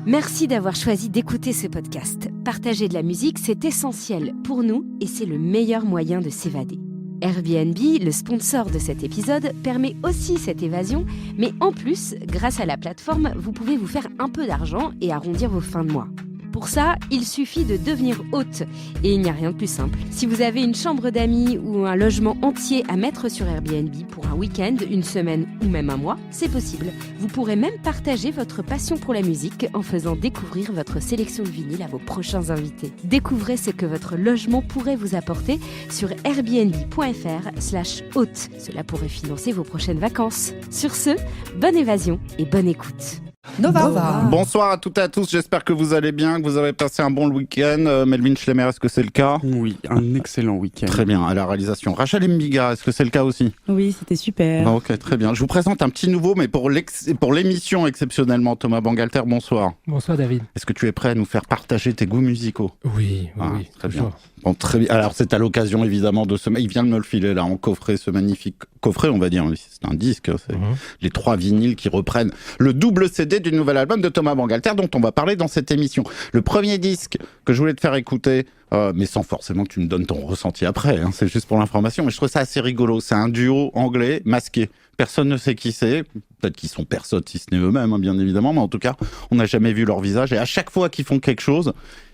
Merci d'avoir choisi d'écouter ce podcast. Partager de la musique, c'est essentiel pour nous et c'est le meilleur moyen de s'évader. Airbnb, le sponsor de cet épisode, permet aussi cette évasion, mais en plus, grâce à la plateforme, vous pouvez vous faire un peu d'argent et arrondir vos fins de mois. Pour ça, il suffit de devenir hôte. Et il n'y a rien de plus simple. Si vous avez une chambre d'amis ou un logement entier à mettre sur Airbnb pour un week-end, une semaine ou même un mois, c'est possible. Vous pourrez même partager votre passion pour la musique en faisant découvrir votre sélection de vinyles à vos prochains invités. Découvrez ce que votre logement pourrait vous apporter sur airbnb.fr/hôte. Cela pourrait financer vos prochaines vacances. Sur ce, bonne évasion et bonne écoute. Nova. Bonsoir à toutes et à tous, j'espère que vous allez bien, que vous avez passé un bon week-end. Melvin Schlemmer, est-ce que c'est le cas ? Oui, un excellent week-end. Très bien, à la réalisation. Rachel Mbiga, est-ce que c'est le cas aussi ? Oui, c'était super. Ok, très bien. Je vous présente un petit nouveau, mais pour l'émission exceptionnellement, Thomas Bangalter, bonsoir. Bonsoir David. Est-ce que tu es prêt à nous faire partager tes goûts musicaux ? Oui, très toujours. bien. Bon, très bien. Alors c'est à l'occasion évidemment de il vient de me le filer là en coffret, ce magnifique coffret, on va dire. C'est un disque, c'est les 3 vinyles qui reprennent le double CD du nouvel album de Thomas Bangalter dont on va parler dans cette émission. Le premier disque que je voulais te faire écouter, mais sans forcément que tu me donnes ton ressenti après, hein, c'est juste pour l'information, mais je trouve ça assez rigolo. C'est un duo anglais masqué. Personne ne sait qui c'est. Peut-être qu'ils sont personne si ce n'est eux-mêmes, hein, bien évidemment, mais en tout cas, on n'a jamais vu leur visage. Et à chaque fois qu'ils font quelque chose,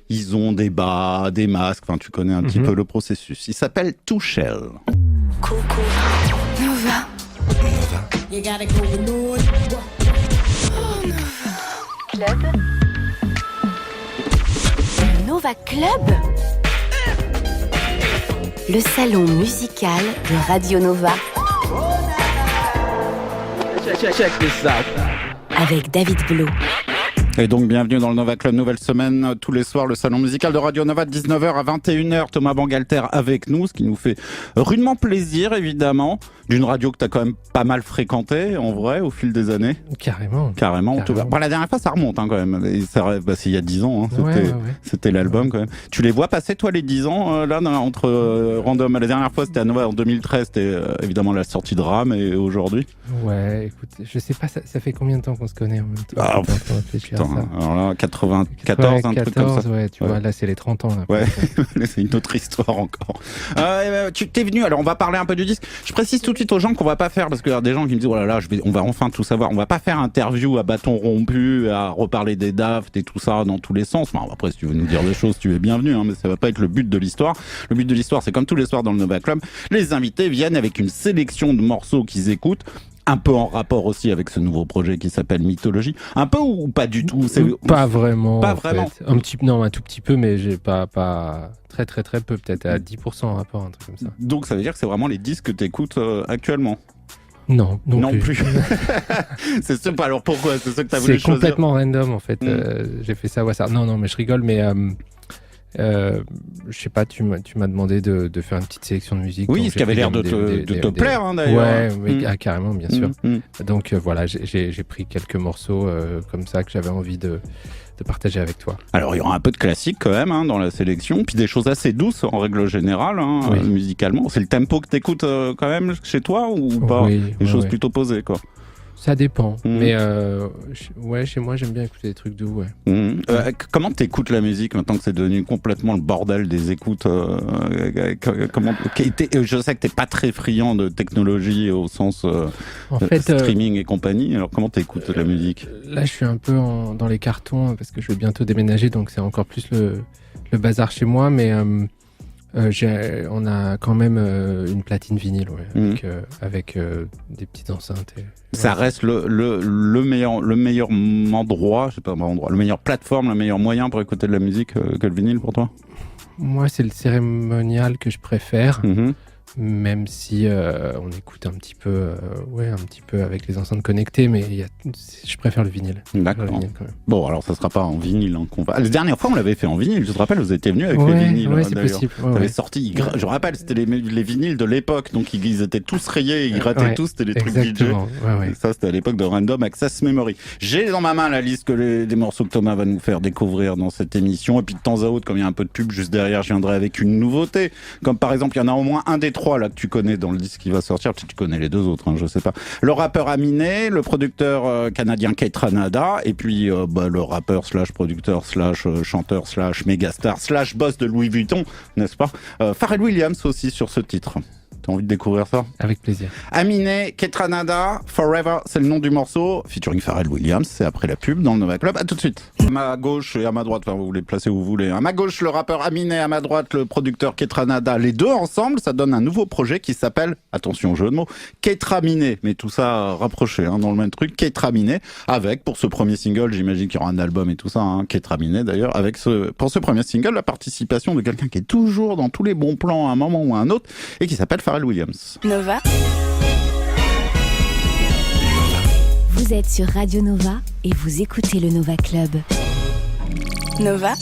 ils ont des bas, des masques, enfin tu connais un petit peu le processus. Il s'appelle Two Shell. Coco. Nova. Nova. You gotta go with Nova. Oh, Nova. Club. Nova Club. Le salon musical de Radio Nova. Check this out. Avec David Blo. Et donc bienvenue dans le Nova Club, nouvelle semaine, tous les soirs le salon musical de Radio Nova de 19h à 21h, Thomas Bangalter avec nous, ce qui nous fait rudement plaisir évidemment, d'une radio que tu as quand même pas mal fréquentée en vrai au fil des années. Carrément. Bon, la dernière fois ça remonte hein, quand même, et ça, c'est il y a 10 ans, hein, c'était l'album quand même. Tu les vois passer toi les 10 ans là entre Random, la dernière fois c'était à Nova en 2013, c'était évidemment la sortie de RAM et aujourd'hui. Ouais, écoute, je sais pas, ça fait combien de temps qu'on se connaît en même temps alors là, 94, un truc comme ça. Ouais, tu vois, là, c'est les 30 ans. Là, ouais, c'est une autre histoire encore. Tu t'es venu, alors on va parler un peu du disque. Je précise tout de suite aux gens qu'on va pas faire, parce qu'il y a des gens qui me disent, oh là là, on va enfin tout savoir. On va pas faire interview à bâton rompu, à reparler des Daft et tout ça dans tous les sens. Enfin, après, si tu veux nous dire des choses, tu es bienvenu, hein, mais ça va pas être le but de l'histoire. Le but de l'histoire, c'est comme tous les soirs dans le Nova Club, les invités viennent avec une sélection de morceaux qu'ils écoutent. Un peu en rapport aussi avec ce nouveau projet qui s'appelle Mythologie. Un peu ou pas du tout? Pas vraiment. Pas vraiment. Fait. Un tout petit peu, mais j'ai pas très peu, peut-être à 10% en rapport, un truc comme ça. Donc ça veut dire que c'est vraiment les disques que tu écoutes actuellement? Non plus. C'est ça. Alors pourquoi? C'est ça que tu as voulu choisir? C'est complètement random en fait. J'ai fait ça au hasard. Non, mais je rigole, mais je sais pas, tu m'as demandé de faire une petite sélection de musique. Oui, ce qui avait l'air de te plaire hein, d'ailleurs. Ouais, carrément, bien sûr. Donc voilà, j'ai pris quelques morceaux comme ça que j'avais envie de partager avec toi. Alors il y aura un peu de classique quand même hein, dans la sélection, puis des choses assez douces en règle générale, hein, musicalement. C'est le tempo que t'écoutes quand même chez toi ou pas? Des choses plutôt posées quoi. Ça dépend, mais chez moi j'aime bien écouter des trucs doux. Comment t'écoutes la musique maintenant que c'est devenu complètement le bordel des écoutes je sais que t'es pas très friand de technologie au sens streaming et compagnie, alors comment t'écoutes la musique? Là je suis un peu dans les cartons parce que je vais bientôt déménager, donc c'est encore plus le bazar chez moi, mais on a quand même une platine vinyle avec des petites enceintes. Ça reste le meilleur endroit, je sais pas endroit, le meilleur plateforme, le meilleur moyen pour écouter de la musique que le vinyle pour toi? Moi, c'est le cérémonial que je préfère. Même si on écoute un petit peu avec les enceintes connectées, mais je préfère le vinyle. D'accord. Bon, alors ça sera pas en vinyle hein, qu'on va. La dernière fois, on l'avait fait en vinyle. Je te rappelle, vous étiez venus avec les vinyles. Ouais, c'est possible. Vous avez sorti. Je rappelle, c'était les vinyles de l'époque, donc ils étaient tous rayés, ils grattaient tous. C'était les trucs DJ. Et ça, c'était à l'époque de Random Access Memory. J'ai dans ma main la liste des morceaux que Thomas va nous faire découvrir dans cette émission. Et puis de temps à autre, comme il y a un peu de pub juste derrière, je viendrai avec une nouveauté. Comme par exemple, il y en a au moins un des trois là que tu connais dans le disque qui va sortir, peut-être tu connais les deux autres, hein, je sais pas. Le rappeur Aminé, le producteur canadien Kate Ranada, et puis le rappeur slash producteur slash chanteur slash mégastar slash boss de Louis Vuitton, n'est-ce pas, Pharrell Williams aussi sur ce titre. T'as envie de découvrir ça ? Avec plaisir. Aminé, Kate Ranada, Forever, c'est le nom du morceau, featuring Pharrell Williams, c'est après la pub dans le Nova Club. À tout de suite. À ma gauche et à ma droite, enfin vous les placez où vous voulez. À ma gauche, le rappeur Aminé, à ma droite, le producteur Kate Ranada. Les deux ensemble, ça donne un nouveau projet qui s'appelle, attention jeu de mots, Kate Raminé, mais tout ça rapproché dans le même truc, Kate Raminé, avec pour ce premier single, j'imagine qu'il y aura un album et tout ça, Kate Raminé d'ailleurs, avec pour ce premier single, la participation de quelqu'un qui est toujours dans tous les bons plans à un moment ou à un autre, et qui s'appelle Pharrell Williams. Nova. Vous êtes sur Radio Nova et vous écoutez le Nova Club. Nova.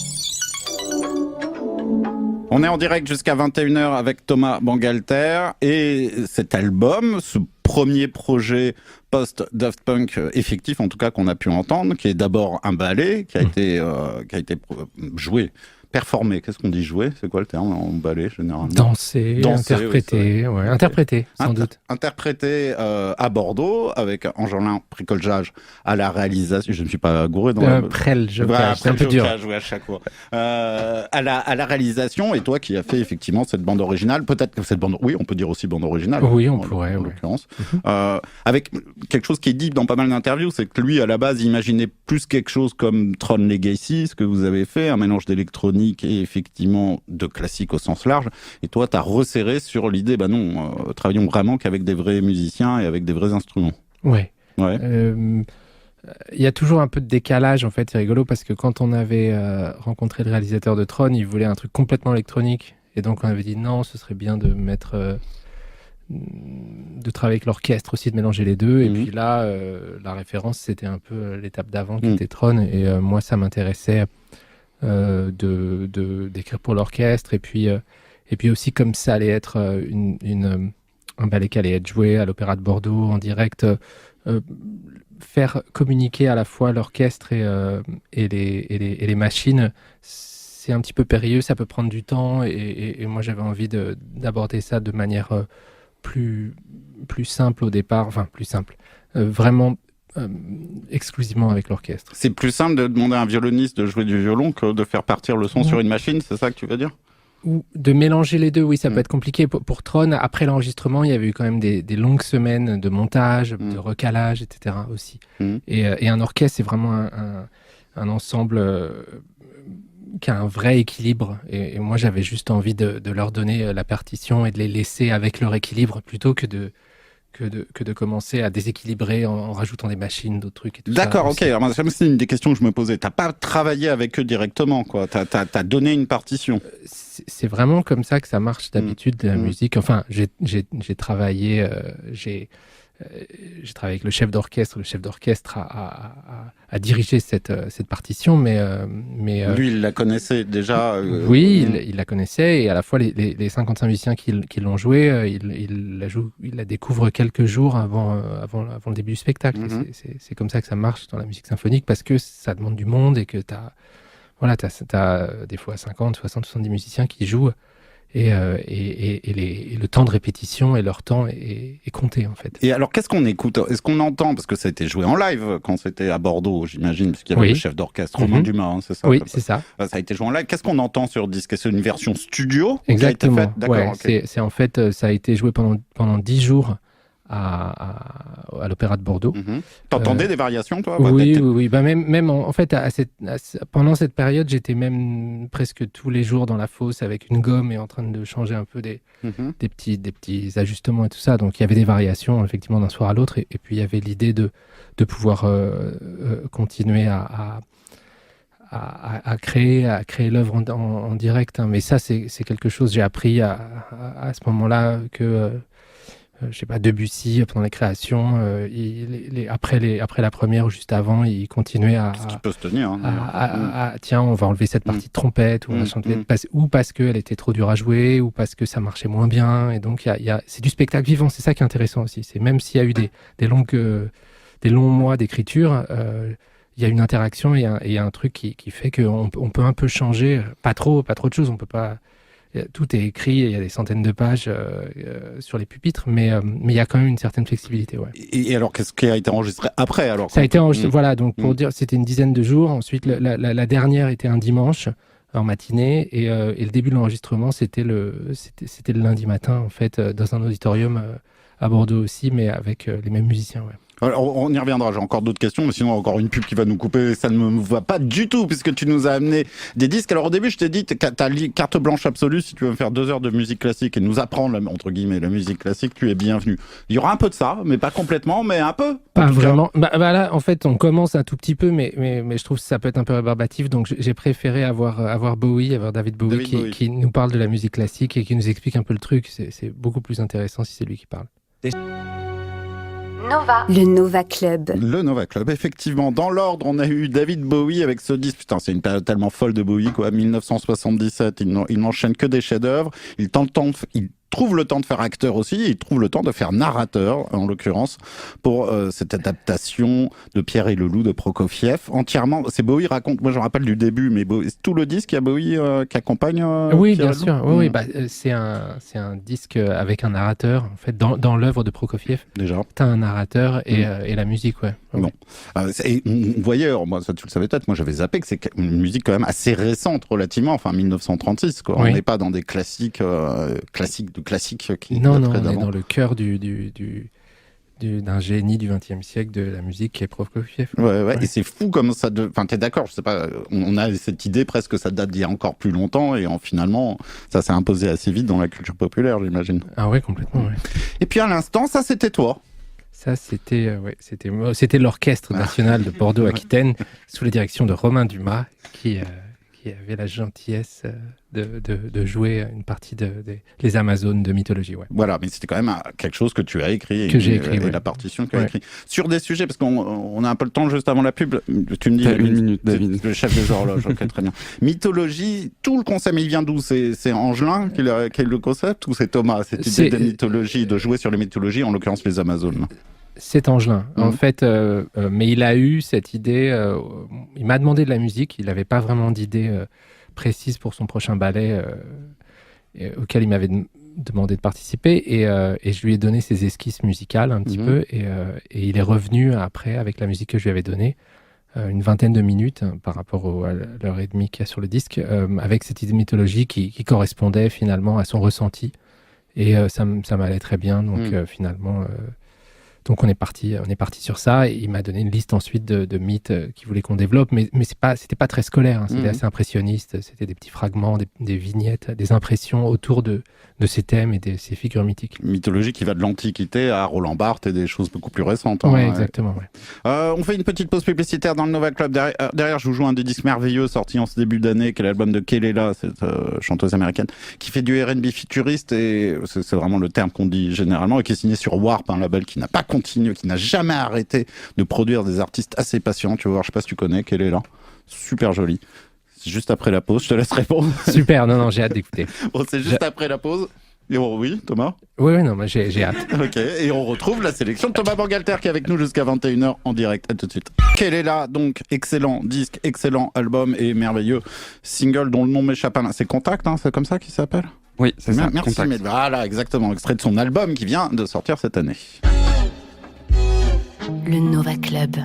On est en direct jusqu'à 21h avec Thomas Bangalter et cet album, ce premier projet post-Daft Punk effectif, en tout cas qu'on a pu entendre, qui est d'abord un ballet, qui a été joué. Performer, qu'est-ce qu'on dit jouer ? C'est quoi le terme en ballet généralement ? Danser, interpréter, oui, interpréter sans doute. Interpréter à Bordeaux avec Angelin Pricolzage à la réalisation. Je ne suis pas gouré dans la... c'est un peu dur. Oui, à chaque fois. À la réalisation, et toi qui as fait effectivement cette bande originale, peut-être que cette bande, oui, on peut dire aussi bande originale. Oui, on pourrait, en l'occurrence. Avec quelque chose qui est dit dans pas mal d'interviews, c'est que lui, à la base, il imaginait plus quelque chose comme Tron Legacy, ce que vous avez fait, un mélange d'électronique et effectivement de classique au sens large. Et toi, tu as resserré sur l'idée, travaillons vraiment qu'avec des vrais musiciens et avec des vrais instruments. Ouais. Il y a toujours un peu de décalage, en fait, c'est rigolo, parce que quand on avait rencontré le réalisateur de Tron, il voulait un truc complètement électronique. Et donc, on avait dit non, ce serait bien de mettre... de travailler avec l'orchestre aussi, de mélanger les deux. Et puis là, la référence, c'était un peu l'étape d'avant qui était Tron. Et moi, ça m'intéressait d'écrire pour l'orchestre. Et puis aussi, comme ça allait être un ballet qui allait être joué à l'Opéra de Bordeaux en direct, faire communiquer à la fois l'orchestre et les machines, c'est un petit peu périlleux, ça peut prendre du temps. Et moi, j'avais envie d'aborder ça de manière... plus simple au départ, enfin plus simple, vraiment exclusivement avec l'orchestre. C'est plus simple de demander à un violoniste de jouer du violon que de faire partir le son sur une machine, c'est ça que tu veux dire ? Ou de mélanger les deux, oui, ça peut être compliqué. Pour Tron, après l'enregistrement, il y avait eu quand même des longues semaines de montage, de recalage, etc. aussi. Et un orchestre, c'est vraiment un ensemble... qui a un vrai équilibre. Et moi, j'avais juste envie de leur donner la partition et de les laisser avec leur équilibre plutôt que de commencer à déséquilibrer en rajoutant des machines, d'autres trucs et tout. D'accord, ça. ok. Alors, c'est une des questions que je me posais. T'as pas travaillé avec eux directement, quoi. T'as donné une partition. C'est vraiment comme ça que ça marche d'habitude, la musique. Enfin, j'ai travaillé... j'ai travaillé avec le chef d'orchestre. Le chef d'orchestre a dirigé cette partition, mais lui, il la connaissait déjà. Oui, il la connaissait, et à la fois les 55 musiciens qui l'ont joué, il la découvre quelques jours avant le début du spectacle. C'est comme ça que ça marche dans la musique symphonique, parce que ça demande du monde et que t'as des fois 50, 60, 70 musiciens qui jouent. Et le temps de répétition et leur temps est compté, en fait. Et alors, qu'est-ce qu'on écoute ? Est-ce qu'on entend ? Parce que ça a été joué en live quand c'était à Bordeaux, j'imagine, parce qu'il y avait le chef d'orchestre Romain Dumas, c'est ça ? Oui, c'est ça. Ça a été joué en live. Qu'est-ce qu'on entend sur disque ? C'est une version studio ? Exactement. Qui a été faite ? D'accord, okay. C'est en fait, ça a été joué pendant 10 jours à l'Opéra de Bordeaux. T'entendais des variations, toi ? Oui. Bah, même en fait, pendant cette période, j'étais même presque tous les jours dans la fosse avec une gomme et en train de changer un peu des petits ajustements et tout ça. Donc, il y avait des variations, effectivement, d'un soir à l'autre. Et puis, il y avait l'idée de pouvoir continuer à créer l'œuvre en direct. Mais ça, c'est quelque chose que j'ai appris à ce moment-là que... je sais pas, Debussy, pendant les créations, après la première ou juste avant, il continuait ce qui peut se tenir. Tiens, on va enlever cette partie de trompette, ou ou parce qu'elle était trop dure à jouer, ou parce que ça marchait moins bien. Et donc, c'est du spectacle vivant, c'est ça qui est intéressant aussi. C'est même s'il y a eu des longs mois d'écriture, il y a une interaction et il y a un truc qui fait qu'on peut un peu changer, pas trop de choses, on peut pas tout est écrit, il y a des centaines de pages sur les pupitres, mais il y a quand même une certaine flexibilité. Ouais. Et alors, qu'est-ce qui a été enregistré après alors? Ça a été enregistré, voilà, donc pour dire, c'était une dizaine de jours. Ensuite, la dernière était un dimanche en matinée, et le début de l'enregistrement, c'était le lundi matin, en fait, dans un auditorium à Bordeaux aussi, mais avec les mêmes musiciens. Ouais. Alors, on y reviendra, j'ai encore d'autres questions, mais sinon encore une pub qui va nous couper, ça ne me va pas du tout, puisque tu nous as amené des disques. Alors au début, je t'ai dit, t'as carte blanche absolue, si tu veux me faire 2 heures de musique classique et nous apprendre, entre guillemets, la musique classique, tu es bienvenu. Il y aura un peu de ça, mais pas complètement, mais un peu. Pas vraiment. Bah là, en fait, on commence un tout petit peu, mais je trouve que ça peut être un peu rébarbatif, donc j'ai préféré avoir David Bowie, qui nous parle de la musique classique et qui nous explique un peu le truc. C'est beaucoup plus intéressant si c'est lui qui parle. Nova. Le Nova Club. Le Nova Club, effectivement. Dans l'ordre, on a eu David Bowie avec ce disque. Putain, c'est une période tellement folle de Bowie, quoi. 1977, il n'enchaîne que des chefs-d'œuvre. Il trouve le temps de faire acteur aussi, et il trouve le temps de faire narrateur, en l'occurrence, pour cette adaptation de Pierre et le Loup de Prokofiev. Entièrement, c'est Bowie raconte, moi je me rappelle du début, mais c'est tout le disque, il y a Bowie qui accompagne oui, Pierre bien sûr. Oui, c'est un disque avec un narrateur. En fait, dans l'œuvre de Prokofiev, déjà. T'as un narrateur et la musique, ouais. Bon. Et on voyait, moi, ça tu le savais peut-être, moi j'avais zappé que c'est une musique quand même assez récente, relativement, enfin 1936, quoi. Oui. On n'est pas dans des classiques qui non, on est dans le cœur d'un génie du XXe siècle de la musique qui est Prokofiev. Ouais. Et c'est fou comme ça. Enfin, t'es d'accord, je sais pas. On a cette idée presque que ça date d'il y a encore plus longtemps, et finalement, ça s'est imposé assez vite dans la culture populaire, j'imagine. Ah ouais, complètement. Ouais. Et puis à l'instant, ça c'était toi. Ça, c'était l'Orchestre national de Bordeaux-Aquitaine, sous la direction de Romain Dumas, qui avait la gentillesse de jouer une partie les Amazones de mythologie. Ouais. Voilà, mais c'était quand même quelque chose que tu as écrit. Que j'ai écrit, et la partition que tu as écrit. Sur des sujets, parce qu'on a un peu le temps juste avant la pub, tu me dis... T'as une minute, David. Le chef des horloges, ok, très bien. Mythologie, tout le concept, mais il vient d'où? C'est Angelin qui est le concept, ou c'est Thomas, cette idée de mythologie, de jouer sur les mythologies, en l'occurrence les Amazones? C'est Angelin, en fait, mais il a eu cette idée, il m'a demandé de la musique, il n'avait pas vraiment d'idée précise pour son prochain ballet auquel il m'avait demandé de participer, et je lui ai donné ses esquisses musicales un petit peu, et il est revenu après avec la musique que je lui avais donnée, une 20aine de minutes par rapport à l'heure et demie qu'il y a sur le disque, avec cette idée de mythologie qui correspondait finalement à son ressenti, et ça m'allait très bien, donc finalement... Donc on est parti sur ça, et il m'a donné une liste ensuite de mythes qu'il voulait qu'on développe, mais c'était pas très scolaire, hein, c'était assez impressionniste, c'était des petits fragments, des vignettes, des impressions autour de ces thèmes et de ces figures mythiques. Mythologie qui va de l'Antiquité à Roland Barthes et des choses beaucoup plus récentes. Hein, ouais, exactement. Ouais. On fait une petite pause publicitaire dans le Nova Club. Derrière, je vous joue un des disques merveilleux sorti en ce début d'année, qui est l'album de Kelela, cette chanteuse américaine, qui fait du R&B futuriste, et c'est vraiment le terme qu'on dit généralement, et qui est signé sur Warp, un label qui n'a pas continué, qui n'a jamais arrêté de produire des artistes assez patients. Tu vas voir, je sais pas si tu connais Kelela, super joli. C'est juste après la pause, je te laisse répondre. Super, non, j'ai hâte d'écouter. Bon, c'est juste après la pause. Et oui, Thomas? Oui, non, mais j'ai hâte. Ok, et on retrouve la sélection de Thomas Bangalter qui est avec nous jusqu'à 21h en direct. À tout de suite. Kelela, donc, excellent disque, excellent album et merveilleux single dont le nom m'échappe. C'est Contact, hein, c'est comme ça qu'il s'appelle? Oui, c'est ça. Merci, mais voilà, exactement, extrait de son album qui vient de sortir cette année. Le Nova Club.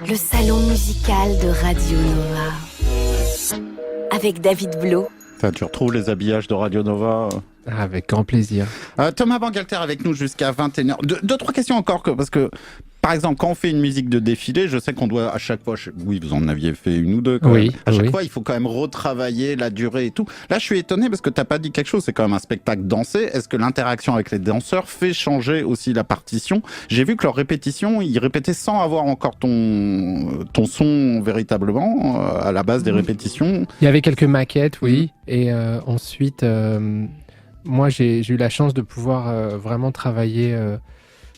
Le salon musical de Radio Nova. Avec David Blo. Tu retrouves les habillages de Radio Nova Avec grand plaisir. Thomas Bangalter avec nous jusqu'à 21h. Deux, trois questions encore, parce que, par exemple, quand on fait une musique de défilé, je sais qu'on doit à chaque fois... Oui, vous en aviez fait une ou deux quand même. À chaque fois, il faut quand même retravailler la durée et tout. Là, je suis étonné parce que t'as pas dit quelque chose. C'est quand même un spectacle dansé. Est-ce que l'interaction avec les danseurs fait changer aussi la partition? J'ai vu que leur répétition, ils répétaient sans avoir encore ton son véritablement à la base des répétitions. Il y avait quelques maquettes, oui. Et ensuite... moi, j'ai eu la chance de pouvoir vraiment travailler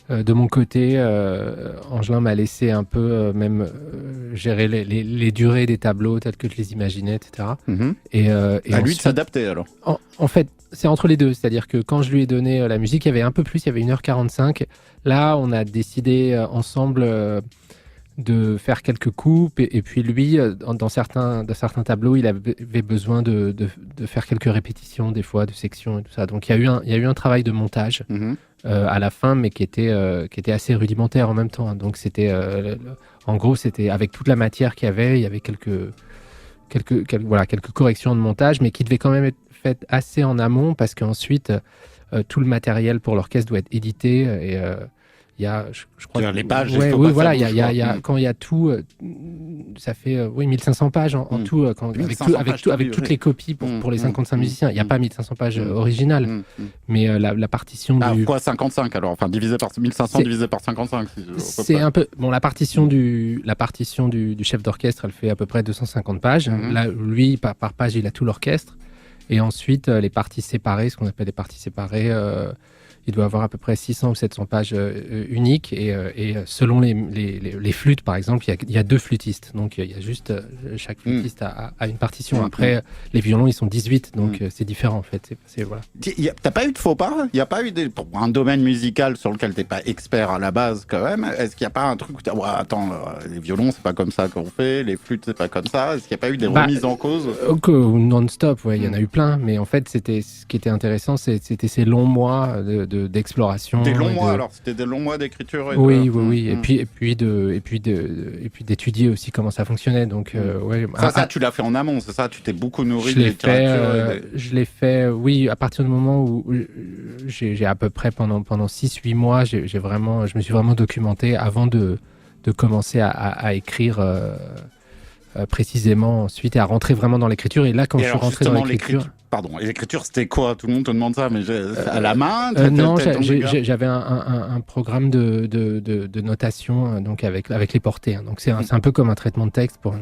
de mon côté. Angelin m'a laissé un peu même gérer les durées des tableaux tels que je les imaginais, etc. Et à ensuite, lui de s'adapter alors. En fait, c'est entre les deux. C'est-à-dire que quand je lui ai donné la musique, il y avait un peu plus, il y avait 1h45. Là, on a décidé ensemble de faire quelques coupes et puis lui dans certains tableaux il avait besoin de faire quelques répétitions des fois de sections et tout ça, donc il y a eu un travail de montage à la fin, mais qui était assez rudimentaire en même temps, hein. Donc c'était en gros c'était avec toute la matière qu'il y avait quelques corrections de montage, mais qui devaient quand même être faites assez en amont, parce qu'ensuite tout le matériel pour l'orchestre doit être édité et il y a, je crois, les pages. Oui, voilà, il y a quand il y a tout, ça fait 1500 pages en tout, avec toutes les copies pour les 55 musiciens. Il n'y a pas 1500 pages originales, mais la partition du. Quoi 55 alors, enfin divisé par 1500 divisé par 55. C'est un peu bon. La partition du chef d'orchestre, elle fait à peu près 250 pages. Là, lui, par page, il a tout l'orchestre. Et ensuite, les parties séparées, ce qu'on appelle les parties séparées. Il doit avoir à peu près 600 ou 700 pages uniques, et selon les flûtes, par exemple, il y a 2 flûtistes, donc il y a juste chaque flûtiste a une partition. Après, les violons, ils sont 18, donc c'est différent en fait. Voilà. T'as pas eu de faux pas? Il n'y a pas eu pour un domaine musical sur lequel t'es pas expert à la base quand même? Est-ce qu'il n'y a pas un truc où tu dis attends, les violons c'est pas comme ça qu'on fait, les flûtes c'est pas comme ça? Est-ce qu'il n'y a pas eu des remises en cause? Non-stop, il y en a eu plein, mais en fait ce qui était intéressant, c'était ces longs mois d'exploration. Des longs mois alors, c'était des longs mois d'écriture. Oui. Et puis d'étudier aussi comment ça fonctionnait. Donc ça tu l'as fait en amont, c'est ça? Tu t'es beaucoup nourri de littérature. Je l'ai fait, oui, à partir du moment où j'ai à peu près pendant 6-8 mois, je me suis vraiment documenté avant de commencer à écrire précisément ensuite, et à rentrer vraiment dans l'écriture. Et là, quand je suis rentré dans l'écriture... Pardon, et l'écriture, c'était quoi? Tout le monde te demande ça, mais à la main? Non, j'avais un programme de notation, donc avec les portées, hein. Donc c'est un peu comme un traitement de texte pour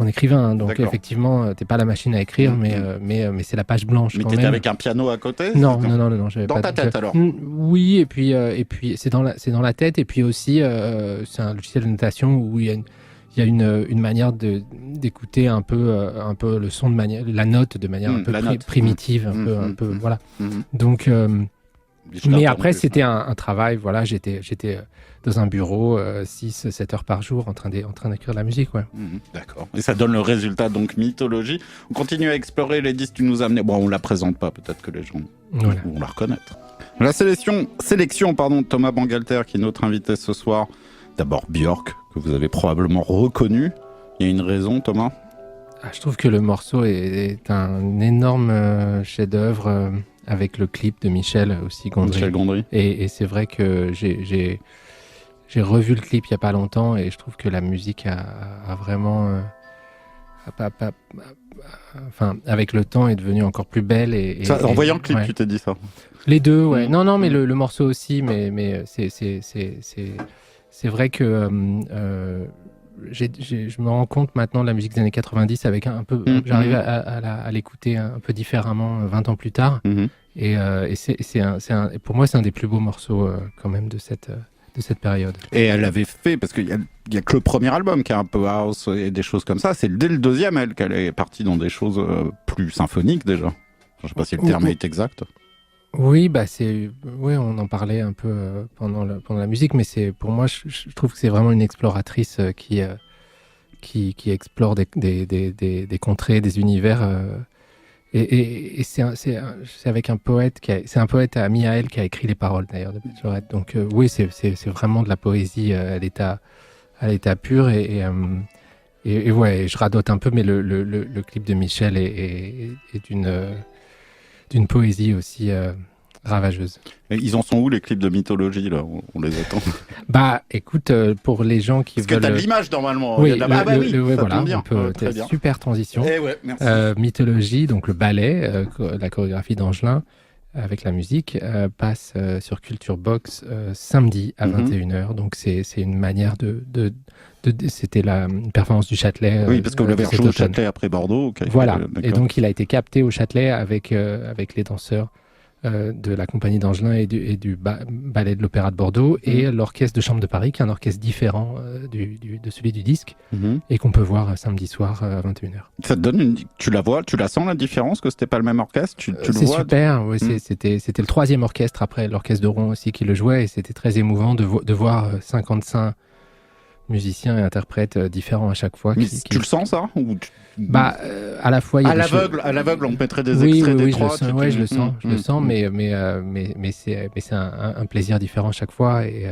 un écrivain, hein. Donc d'accord. Effectivement, t'es pas la machine à écrire, mais c'est la page blanche. Mais quand t'étais même. avec un piano à côté? Non, j'avais dans pas. Ta tête alors? Oui, et puis c'est dans la tête, et puis aussi c'est un logiciel de notation où il y a une manière d'écouter un peu le son la note de manière un peu primitive, un peu voilà. Donc mais après c'était un travail, voilà, j'étais dans un bureau 6-7 heures par jour en train d'écrire de la musique, ouais. D'accord. Et ça donne le résultat, donc Mythologie. On continue à explorer les disques que tu nous as amenés. Bon, on la présente pas, peut-être que les gens vont la reconnaître. La sélection de Thomas Bangalter, qui est notre invité ce soir. D'abord Björk, que vous avez probablement reconnu. Il y a une raison, Thomas? Je trouve que le morceau est un énorme chef-d'œuvre, avec le clip de Michel Gondry. Et c'est vrai que j'ai revu le clip il n'y a pas longtemps, et je trouve que la musique a vraiment... avec le temps, est devenue encore plus belle. En voyant le clip, tu t'es dit ça? Les deux, ouais. Non, mais le morceau aussi, mais c'est vrai que je me rends compte maintenant de la musique des années 90 avec un peu... J'arrive à l'écouter un peu différemment 20 ans plus tard. Et pour moi, c'est un des plus beaux morceaux quand même de cette période. Et elle avait fait, parce qu'il y a que le premier album qui est un peu house et des choses comme ça. C'est dès le deuxième, qu'elle est partie dans des choses plus symphoniques déjà. Je ne sais pas si le terme est exact. Oui, on en parlait un peu pendant la musique, mais pour moi, je trouve que c'est vraiment une exploratrice qui explore des contrées, des univers, et c'est avec un poète c'est un poète ami à elle qui a écrit les paroles d'ailleurs de Bachelorette. Donc oui, c'est vraiment de la poésie à l'état pur, et ouais, je radote un peu, mais le clip de Michel est d'une poésie aussi ravageuse. Et ils en sont où les clips de Mythologie là? On les attend. Écoute, pour les gens qui veulent... Parce que t'as l'image normalement. Oui, voilà, super transition. Merci. Mythologie, donc le ballet, la chorégraphie d'Angelin avec la musique, passe sur Culture Box samedi à 21h. Donc c'est une manière c'était la performance du Châtelet. Oui, parce que vous l'avez rejoué au Châtelet après Bordeaux. Voilà, et donc il a été capté au Châtelet avec les danseurs de la compagnie d'Angelin et du ballet de l'Opéra de Bordeaux, et l'orchestre de chambre de Paris, qui est un orchestre différent de celui du disque, et qu'on peut voir samedi soir à 21h. Ça te donne tu la sens la différence, que c'était pas le même orchestre? C'est super, oui, c'était le troisième orchestre après l'orchestre de Rouen aussi qui le jouait, et c'était très émouvant de voir 55 musiciens et interprètes différents à chaque fois. Mais tu le sens ça ou à la fois il y a à l'aveugle, on mettrait des extraits des trois. Je le sens, mais c'est un plaisir différent chaque fois et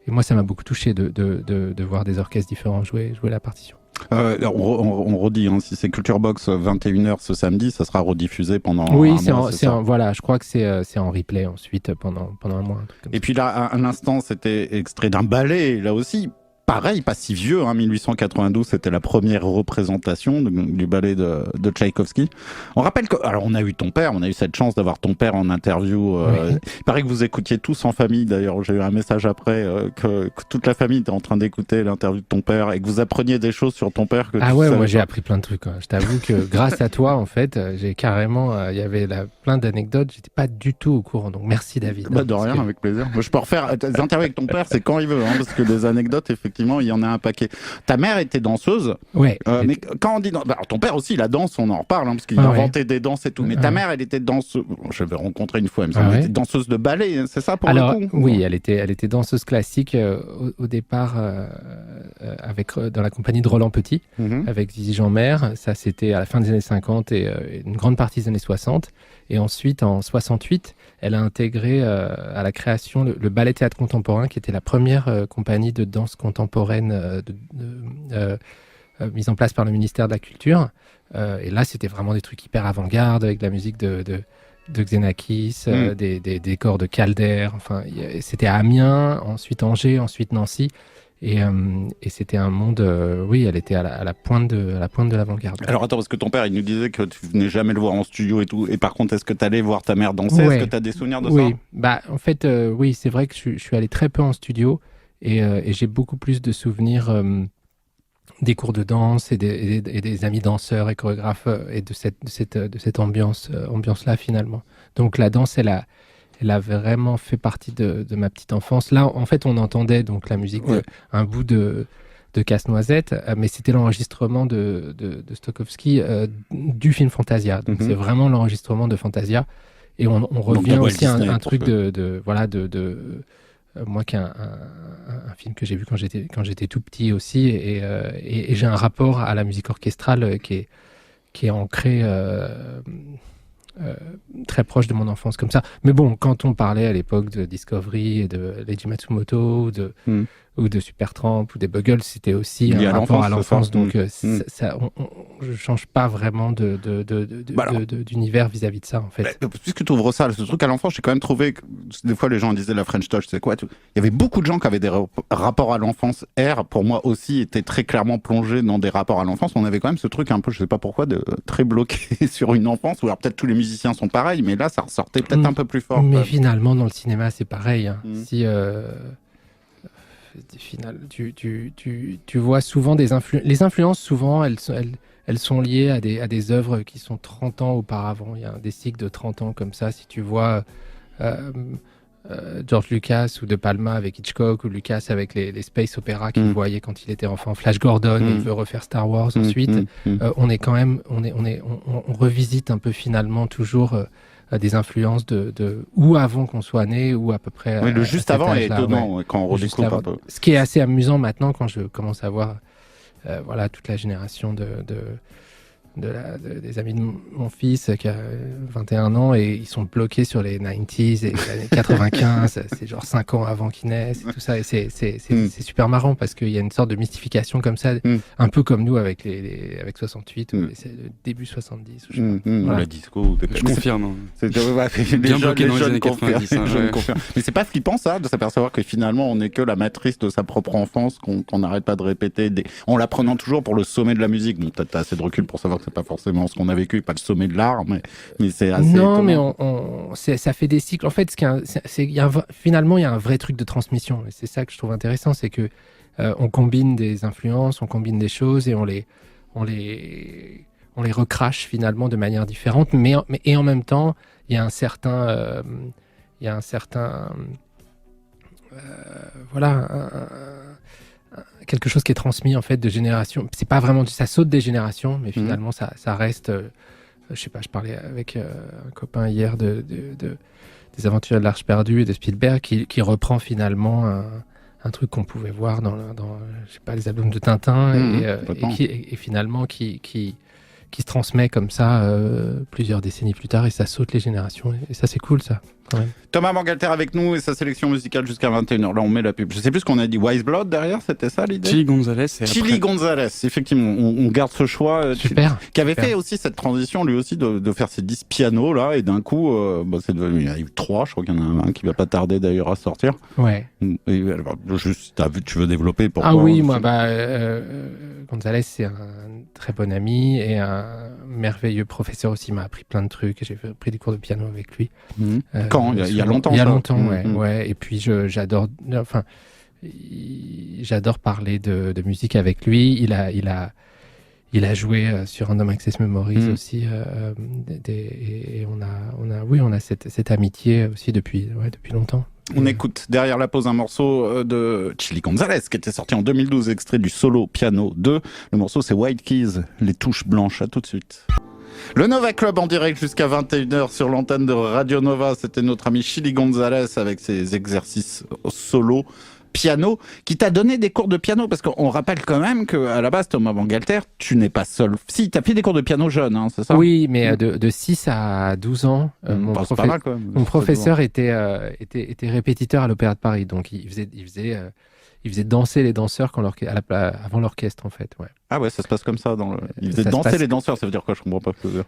moi ça m'a beaucoup touché de voir des orchestres différents jouer la partition. On redit, hein, si c'est Culture Box 21h ce samedi, ça sera rediffusé pendant un mois. Voilà, je crois que c'est en replay ensuite pendant un mois. Et puis là, un instant, c'était extrait d'un ballet, là aussi. Pareil, pas si vieux, hein, 1892, c'était la première représentation du ballet de Tchaïkovski. On rappelle que, alors on a eu ton père, on a eu cette chance d'avoir ton père en interview. Oui. Il paraît que vous écoutiez tous en famille, d'ailleurs j'ai eu un message après que toute la famille était en train d'écouter l'interview de ton père et que vous appreniez des choses sur ton père. Moi j'ai appris plein de trucs. Je t'avoue que grâce à toi, en fait, j'ai carrément, il y avait plein d'anecdotes, j'étais pas du tout au courant, donc merci David. De rien, avec plaisir. Moi, je peux refaire des interviews avec ton père, c'est quand il veut, hein, parce que des anecdotes, effectivement, il y en a un paquet. Ta mère était danseuse. Ouais. Mais quand on dit... alors, ton père aussi, la danse, on en reparle, hein, parce qu'il inventait des danses et tout. Mais ta mère, elle était danseuse... Je l'avais rencontrée une fois, elle était danseuse de ballet, c'est ça pour le coup? Oui, elle était danseuse classique au départ dans la compagnie de Roland Petit, avec Zizi Jeanmaire. Ça, c'était à la fin des années 50 et une grande partie des années 60. Et ensuite, en 68, elle a intégré à la création le Ballet Théâtre Contemporain, qui était la première compagnie de danse contemporaine mise en place par le ministère de la Culture. Et là, c'était vraiment des trucs hyper avant-garde, avec de la musique de Xenakis, des décors de Calder. Enfin, c'était à Amiens, ensuite Angers, ensuite Nancy. Et c'était un monde, elle était à la pointe de l'avant-garde. Alors attends, parce que ton père, il nous disait que tu venais jamais le voir en studio et tout. Et par contre, est-ce que tu allais voir ta mère danser? Est-ce que tu as des souvenirs de ça? En fait, oui, c'est vrai que je suis allé très peu en studio et j'ai beaucoup plus de souvenirs des cours de danse et des amis danseurs et chorégraphes et de cette ambiance-là finalement. Donc la danse, elle a vraiment fait partie de ma petite enfance. Là, en fait, on entendait donc la musique, un bout de Casse-Noisette, mais c'était l'enregistrement de Stokowski du film Fantasia. Donc, c'est vraiment l'enregistrement de Fantasia. Et on revient aussi à un truc moi, qui est un film que j'ai vu quand j'étais tout petit aussi. Et j'ai un rapport à la musique orchestrale qui est ancré... très proche de mon enfance comme ça. Mais bon, quand on parlait à l'époque de Discovery et de Leiji Matsumoto ou de Supertramp ou des Buggles, c'était aussi un rapport à l'enfance. Donc je change pas vraiment d'univers vis-à-vis de ça en fait. Puisque tu ouvres ça, ce truc à l'enfance, j'ai quand même trouvé que des fois les gens disaient la French Touch, c'est quoi? Il y avait beaucoup de gens qui avaient des rapports à l'enfance. R, pour moi aussi, était très clairement plongé dans des rapports à l'enfance. On avait quand même ce truc un peu, je sais pas pourquoi, de très bloqué sur une enfance. Ou alors peut-être tous les musiciens sont pareils, mais là ça ressortait peut-être un peu plus fort. Mais finalement, dans le cinéma, c'est pareil. Hein. Si tu vois souvent les influences, souvent elles sont liées à des œuvres qui sont 30 ans auparavant. Il y a des cycles de 30 ans comme ça. Si tu vois George Lucas ou De Palma avec Hitchcock, ou Lucas avec les space opéras qu'il voyait quand il était enfant, Flash Gordon, il veut refaire Star Wars ensuite. On est quand même, on revisite un peu finalement toujours des influences ou avant qu'on soit né ou à peu près. Oui, le juste avant est étonnant quand on redécouvre un peu. Ce qui est assez amusant maintenant quand je commence à voir toute la génération des amis de mon fils qui a 21 ans et ils sont bloqués sur les 90s et les années 95, c'est genre 5 ans avant qu'ils naissent et tout ça. Et c'est super marrant parce qu'il y a une sorte de mystification comme ça, un peu comme nous avec 68 ou le début 70. La disco, je confirme. C'est bien bloqué dans les années 90. Mais c'est pas flippant ça, de s'apercevoir que finalement on n'est que la matrice de sa propre enfance, qu'on n'arrête pas de répéter, en l'apprenant toujours pour le sommet de la musique. Bon, peut-être t'as assez de recul pour savoir que c'est pas forcément ce qu'on a vécu, pas le sommet de l'art, mais c'est assez étonnant. Mais ça fait des cycles. En fait, finalement, il y a un vrai truc de transmission. Et c'est ça que je trouve intéressant, c'est que on combine des influences, on combine des choses et on les recrache finalement de manière différente. Et en même temps, il y a un certain quelque chose qui est transmis en fait de génération. C'est pas vraiment, ça saute des générations, mais finalement ça reste. Je sais pas, je parlais avec un copain hier des Aventures de l'Arche perdue et de Spielberg qui reprend finalement un truc qu'on pouvait voir dans je sais pas, les albums de Tintin et finalement qui se transmet comme ça plusieurs décennies plus tard et ça saute les générations. Et ça, c'est cool, ça. Quand même. Thomas Bangalter avec nous et sa sélection musicale jusqu'à 21h. Là, on met la pub. Je sais plus ce qu'on a dit. Wise Blood derrière, c'était ça l'idée? Chili Gonzalez. Chili Gonzalez, effectivement. On garde ce choix. Super. Qui avait fait aussi cette transition, lui aussi, de faire ses 10 pianos, là. Et d'un coup, c'est devenu. Il y a eu 3. Je crois qu'il y en a un qui va pas tarder d'ailleurs à sortir. Ouais. Et, alors, juste, tu veux développer pourquoi? Ah oui, moi, Gonzalez, c'est un très bon ami et un merveilleux professeur aussi. Il m'a appris plein de trucs. J'ai pris des cours de piano avec lui. Quand il y a longtemps. Il y a longtemps, ouais. Et puis j'adore parler de musique avec lui. Il a joué sur Random Access Memories aussi. Et on a cette amitié aussi depuis longtemps. On écoute derrière la pause un morceau de Chili Gonzalez qui était sorti en 2012, extrait du solo piano 2. Le morceau c'est White Keys, les touches blanches. À tout de suite. Le Nova Club en direct jusqu'à 21h sur l'antenne de Radio Nova. C'était notre ami Chili Gonzalez avec ses exercices solo piano, qui t'a donné des cours de piano, parce qu'on rappelle quand même qu'à la base, Thomas Bangalter, tu n'es pas seul. Si, t'as pris des cours de piano jeune, hein, c'est ça? Oui, mais de 6 à 12 ans, mon professeur était répétiteur à l'Opéra de Paris, donc il faisait danser les danseurs avant l'orchestre, en fait. Ouais. Ah ouais, ça se passe comme ça. Il faisait danser les danseurs, ça veut dire quoi? Je comprends pas ce que ça veut dire.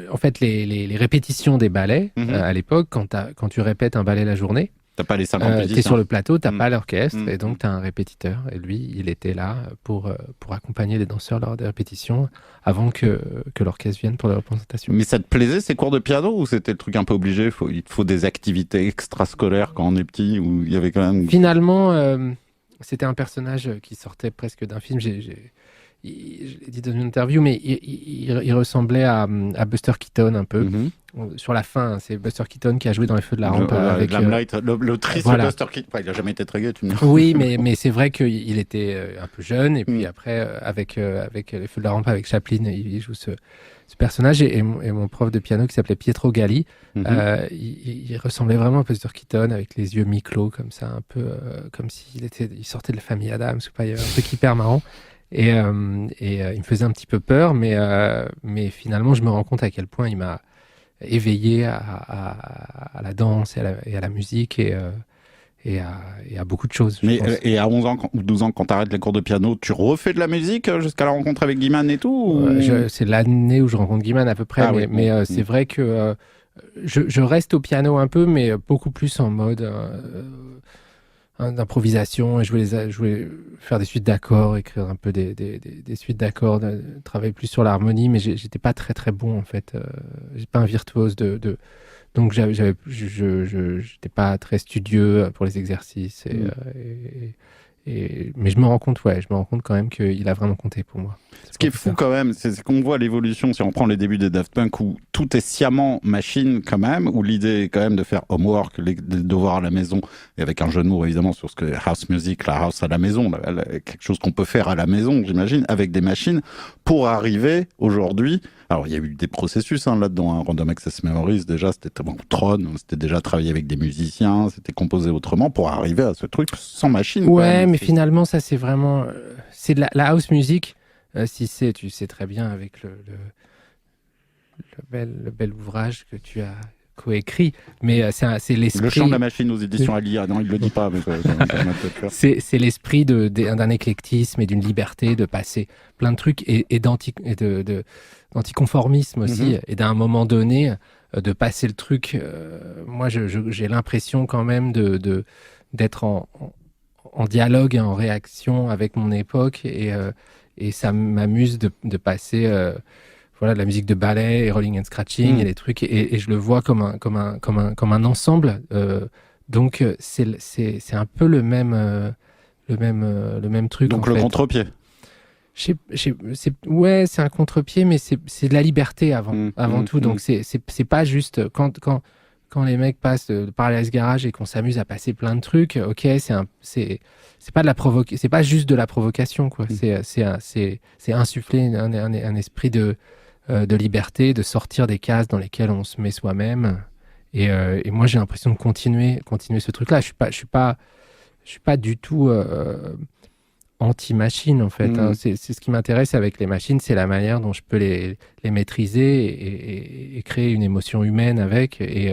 En fait, les répétitions des ballets, à l'époque, quand tu répètes un ballet la journée, t'as pas les 50 musiciens. T'es sur le plateau, t'as pas l'orchestre, et donc t'as un répétiteur. Et lui, il était là pour accompagner les danseurs lors des répétitions, avant que l'orchestre vienne pour la représentation. Mais ça te plaisait ces cours de piano, ou c'était le truc un peu obligé? Il te faut des activités extrascolaires quand on est petit, où il y avait quand même... Finalement, c'était un personnage qui sortait presque d'un film. Je l'ai dit dans une interview, mais il ressemblait à Buster Keaton un peu. Sur la fin, c'est Buster Keaton qui a joué dans Les Feux de la Rampe avec Limelight, le triste Buster Keaton. Il a jamais été très gai, tu me dis. Oui, mais c'est vrai qu'il était un peu jeune, et puis après, avec Les Feux de la Rampe, avec Chaplin, il joue ce personnage, et mon prof de piano qui s'appelait Pietro Galli, il ressemblait vraiment à Buster Keaton, avec les yeux mi-clos, comme ça, un peu comme s'il sortait de la famille Adams, un truc hyper marrant. Et il me faisait un petit peu peur, mais finalement, je me rends compte à quel point il m'a éveillé à la danse et à la musique et à beaucoup de choses. Et à 11 ans ou 12 ans, quand tu arrêtes les cours de piano, tu refais de la musique jusqu'à la rencontre avec Guy-Man et tout C'est l'année où je rencontre Guy-Man à peu près, mais c'est vrai que je reste au piano un peu, mais beaucoup plus en mode... d'improvisation, et je voulais faire des suites d'accords, écrire un peu des suites d'accords, travailler plus sur l'harmonie, mais j'étais pas très très bon en fait. J'étais pas un virtuose donc j'étais pas très studieux pour les exercices mais je me rends compte quand même qu'il a vraiment compté pour moi. Ce qui est fou quand même, c'est qu'on voit l'évolution, si on prend les débuts des Daft Punk, où tout est sciemment machine quand même, où l'idée est quand même de faire homework, les devoirs à la maison, et avec un jeu de mots évidemment sur ce que house music, la house à la maison, quelque chose qu'on peut faire à la maison, j'imagine, avec des machines, pour arriver aujourd'hui. Alors il y a eu des processus là-dedans, Random Access Memories, déjà c'était Tron, c'était déjà travailler avec des musiciens, c'était composé autrement pour arriver à ce truc sans machine. Ouais, mais finalement ça c'est vraiment... c'est de la house music. Tu sais très bien avec le bel ouvrage que tu as coécrit, mais c'est l'esprit... Le chant de la machine aux éditions Alia, non, il le dit pas, mais c'est l'esprit d'un éclectisme et d'une liberté de passer plein de trucs et d'anticonformisme aussi, et d'un moment donné, de passer le truc... moi, j'ai l'impression quand même d'être en dialogue et en réaction avec mon époque, et ça m'amuse de passer de la musique de ballet et rolling and scratching et les trucs, et je le vois comme un ensemble. Donc c'est un peu le même truc. Donc le contre-pied. C'est un contre-pied, mais c'est de la liberté avant tout. Donc c'est pas juste quand les mecs passent de Paradise Garage et qu'on s'amuse à passer plein de trucs, ok, c'est pas de la c'est pas juste de la provocation, quoi. C'est insuffler un esprit de liberté, de sortir des cases dans lesquelles on se met soi-même. Et moi, j'ai l'impression de continuer ce truc-là. Je suis pas du tout anti-machine en fait. Hein. C'est ce qui m'intéresse avec les machines, c'est la manière dont je peux les maîtriser et créer une émotion humaine avec et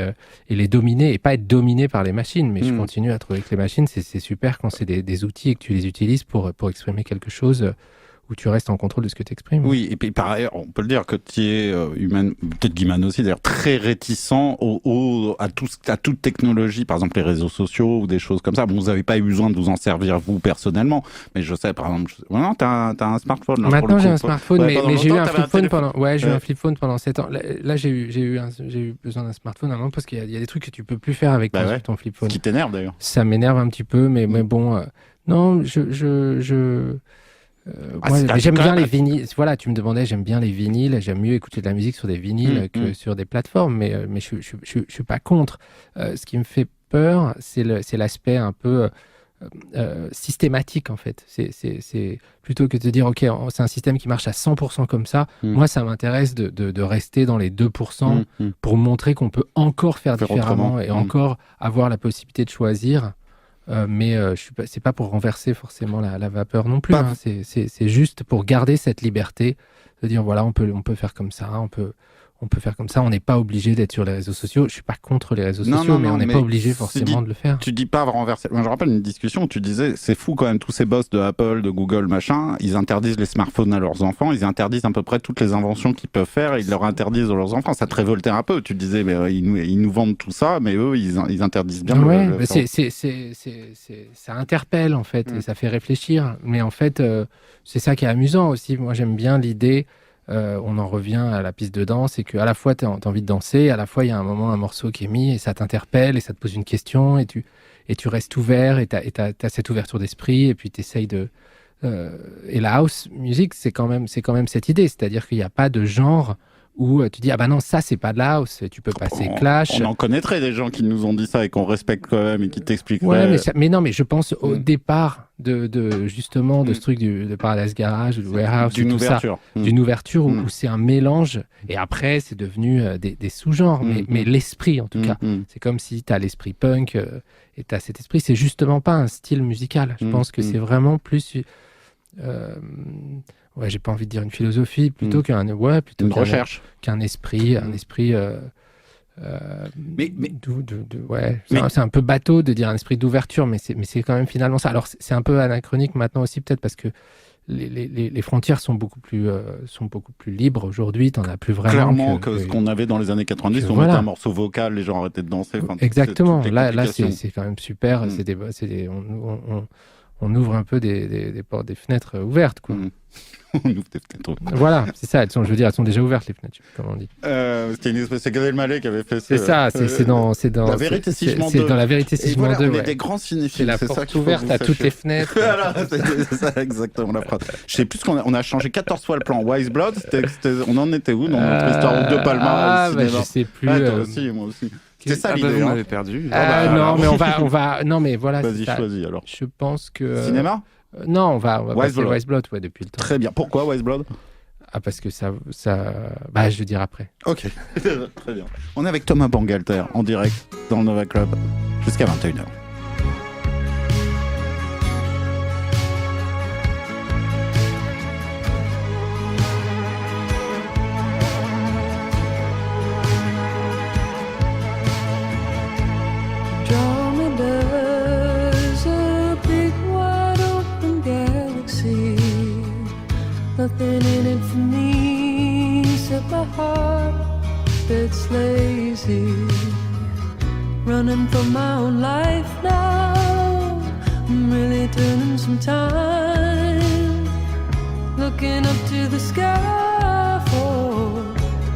les dominer et pas être dominé par les machines. Mais je continue à trouver que les machines, c'est super quand c'est des outils et que tu les utilises pour exprimer quelque chose où tu restes en contrôle de ce que tu exprimes. Oui, et puis par ailleurs, on peut le dire que tu es humain, peut-être Guimane aussi, d'ailleurs, très réticent à toute technologie, par exemple les réseaux sociaux ou des choses comme ça. Bon, vous n'avez pas eu besoin de vous en servir vous personnellement, mais je sais, par exemple, non, t'as un smartphone. Là, maintenant, j'ai un smartphone, ouais, mais j'ai eu un flip phone j'ai eu un flip phone pendant 7 ans. Là, j'ai eu besoin d'un smartphone à un moment parce qu'il y a des trucs que tu peux plus faire avec ton flip phone. Ce qui t'énerve d'ailleurs. Ça m'énerve un petit peu, mais bon, non, j'aime bien les vinyles. Voilà, tu me demandais, j'aime bien les vinyles. J'aime mieux écouter de la musique sur des vinyles que sur des plateformes, mais je suis pas contre. Ce qui me fait peur, c'est l'aspect un peu systématique en fait. C'est plutôt que de dire ok, c'est un système qui marche à 100% comme ça. Moi, ça m'intéresse de rester dans les 2% pour montrer qu'on peut encore faire différemment et encore avoir la possibilité de choisir. Mais c'est pas pour renverser forcément la vapeur non plus. Hein. C'est juste pour garder cette liberté de dire voilà, on peut faire comme ça, on peut faire comme ça. On n'est pas obligé d'être sur les réseaux sociaux. Je suis pas contre les réseaux sociaux, mais on n'est pas obligé forcément de le faire. Tu dis pas renverser. Moi, je rappelle une discussion où tu disais c'est fou quand même, tous ces boss de Apple, de Google, machin, ils interdisent les smartphones à leurs enfants, ils interdisent à peu près toutes les inventions qu'ils peuvent faire, et ils leur interdisent à leurs enfants. Ça te révoltait un peu. Tu disais mais ils nous vendent tout ça, mais eux ils interdisent bien. Ouais, ça interpelle en fait et ça fait réfléchir. Mais en fait, c'est ça qui est amusant aussi. Moi, j'aime bien l'idée. On en revient à la piste de danse et qu'à la fois tu as envie de danser, à la fois il y a un morceau qui est mis et ça t'interpelle et ça te pose une question et tu restes ouvert et tu as cette ouverture d'esprit et puis tu essayes de... et la house music, c'est quand même cette idée, c'est-à-dire qu'il n'y a pas de genre où tu dis ah bah non, ça c'est pas de la house, tu peux passer Clash. On en connaîtrait des gens qui nous ont dit ça et qu'on respecte quand même et qui t'expliqueraient. Ouais, mais non, mais je pense au départ de justement de ce truc de Paradise Garage, du Warehouse, d'une ouverture, d'une ouverture où c'est un mélange et après c'est devenu des sous-genres, mais l'esprit en tout cas, c'est comme si tu as l'esprit punk et tu as cet esprit, c'est justement pas un style musical. Je pense que c'est vraiment plus ouais, j'ai pas envie de dire une philosophie plutôt une recherche, qu'un esprit, c'est un peu bateau de dire un esprit d'ouverture, mais c'est quand même finalement ça. Alors c'est un peu anachronique maintenant aussi peut-être parce que les frontières sont beaucoup plus libres aujourd'hui. T'en as plus vraiment. Clairement que ce qu'on avait dans les années 90, on mettait un morceau vocal, les gens arrêtaient de danser. Enfin, exactement. Là c'est quand même super. On ouvre un peu des portes, des fenêtres ouvertes, quoi. On ouvre des fenêtres ouvertes. Voilà, c'est ça. Elles sont déjà ouvertes, les fenêtres, comment on dit. C'était une espèce, c'est Gad Elmaleh qui avait fait ça. C'est ça, c'est dans La Vérité si je mens 2. C'est dans La Vérité si je mens 2. On est des grands cinéphiles. C'est la porte ouverte à toutes les fenêtres. Voilà, c'est ça exactement la phrase. Je sais plus ce on a changé 14 fois le plan. Wise Blood, on en était où dans notre histoire de Palma? Je sais plus. Toi aussi, moi aussi. C'est ça l'idée. Vous m'avez perdu. Non, mais on va. Non, mais voilà. Vas-y, choisis alors. Je pense que. Cinéma? Non, on va passer Wise Blood depuis le temps. Très bien. Pourquoi Wise Blood? Parce que ça... Bah, je le dirai après. Ok, très bien. On est avec Thomas Bangalter, en direct, dans le Nova Club, jusqu'à 21h. Nothing in it for me except my heart that's lazy. Running from my own life now, I'm really turning some time. Looking up to the sky for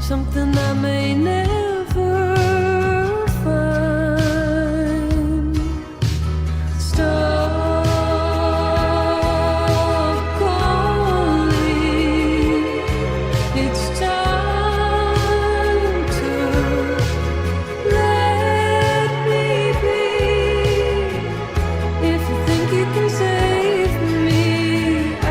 something I may never find. Stop. Save me, I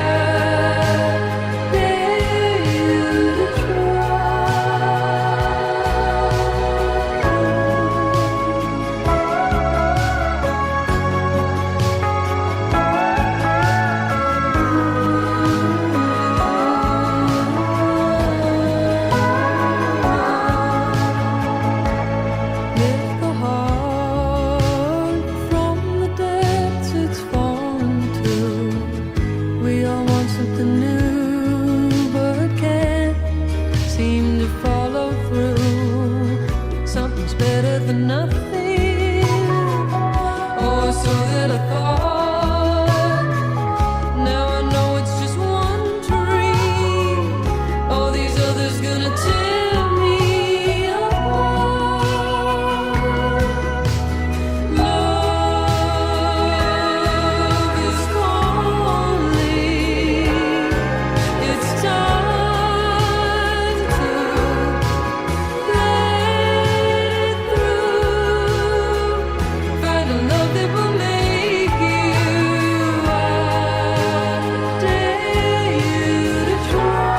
is gonna tear me apart. Love is calling. It's time to let through. Find a love that will make you. I dare you to try.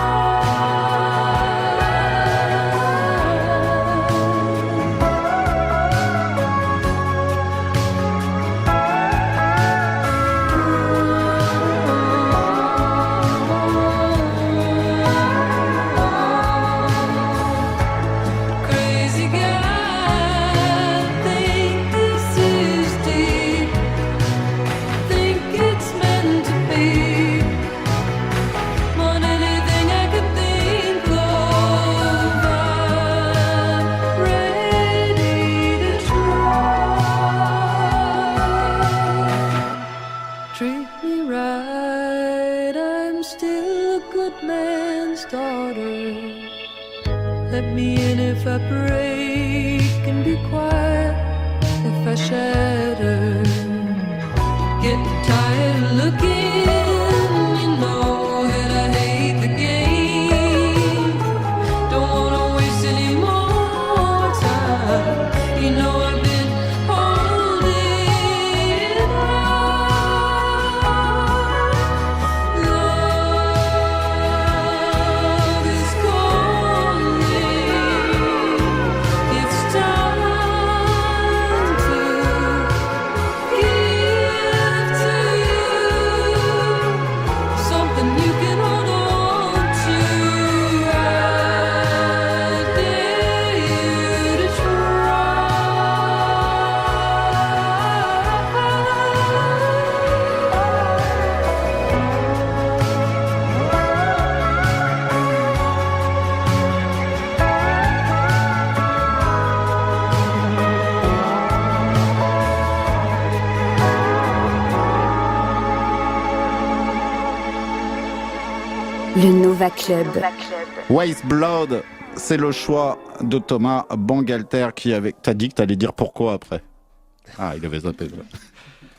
Crazy guy, think this is deep. Think it's meant to be. More than anything I could think of, I'm ready to try. Treat me right, I'm still a good man's daughter. Let me in if I break and be quiet if I shatter. Get tired of looking, you know that I hate the game. Don't wanna waste any more time. You know I've been holding on. Love is calling. It's time to give to you something you can hold on to. I dare you to Le Nova Club. Wise Blood, c'est le choix de Thomas Bangalter qui avait... T'as dit que t'allais dire pourquoi après. Ah, il avait zappé.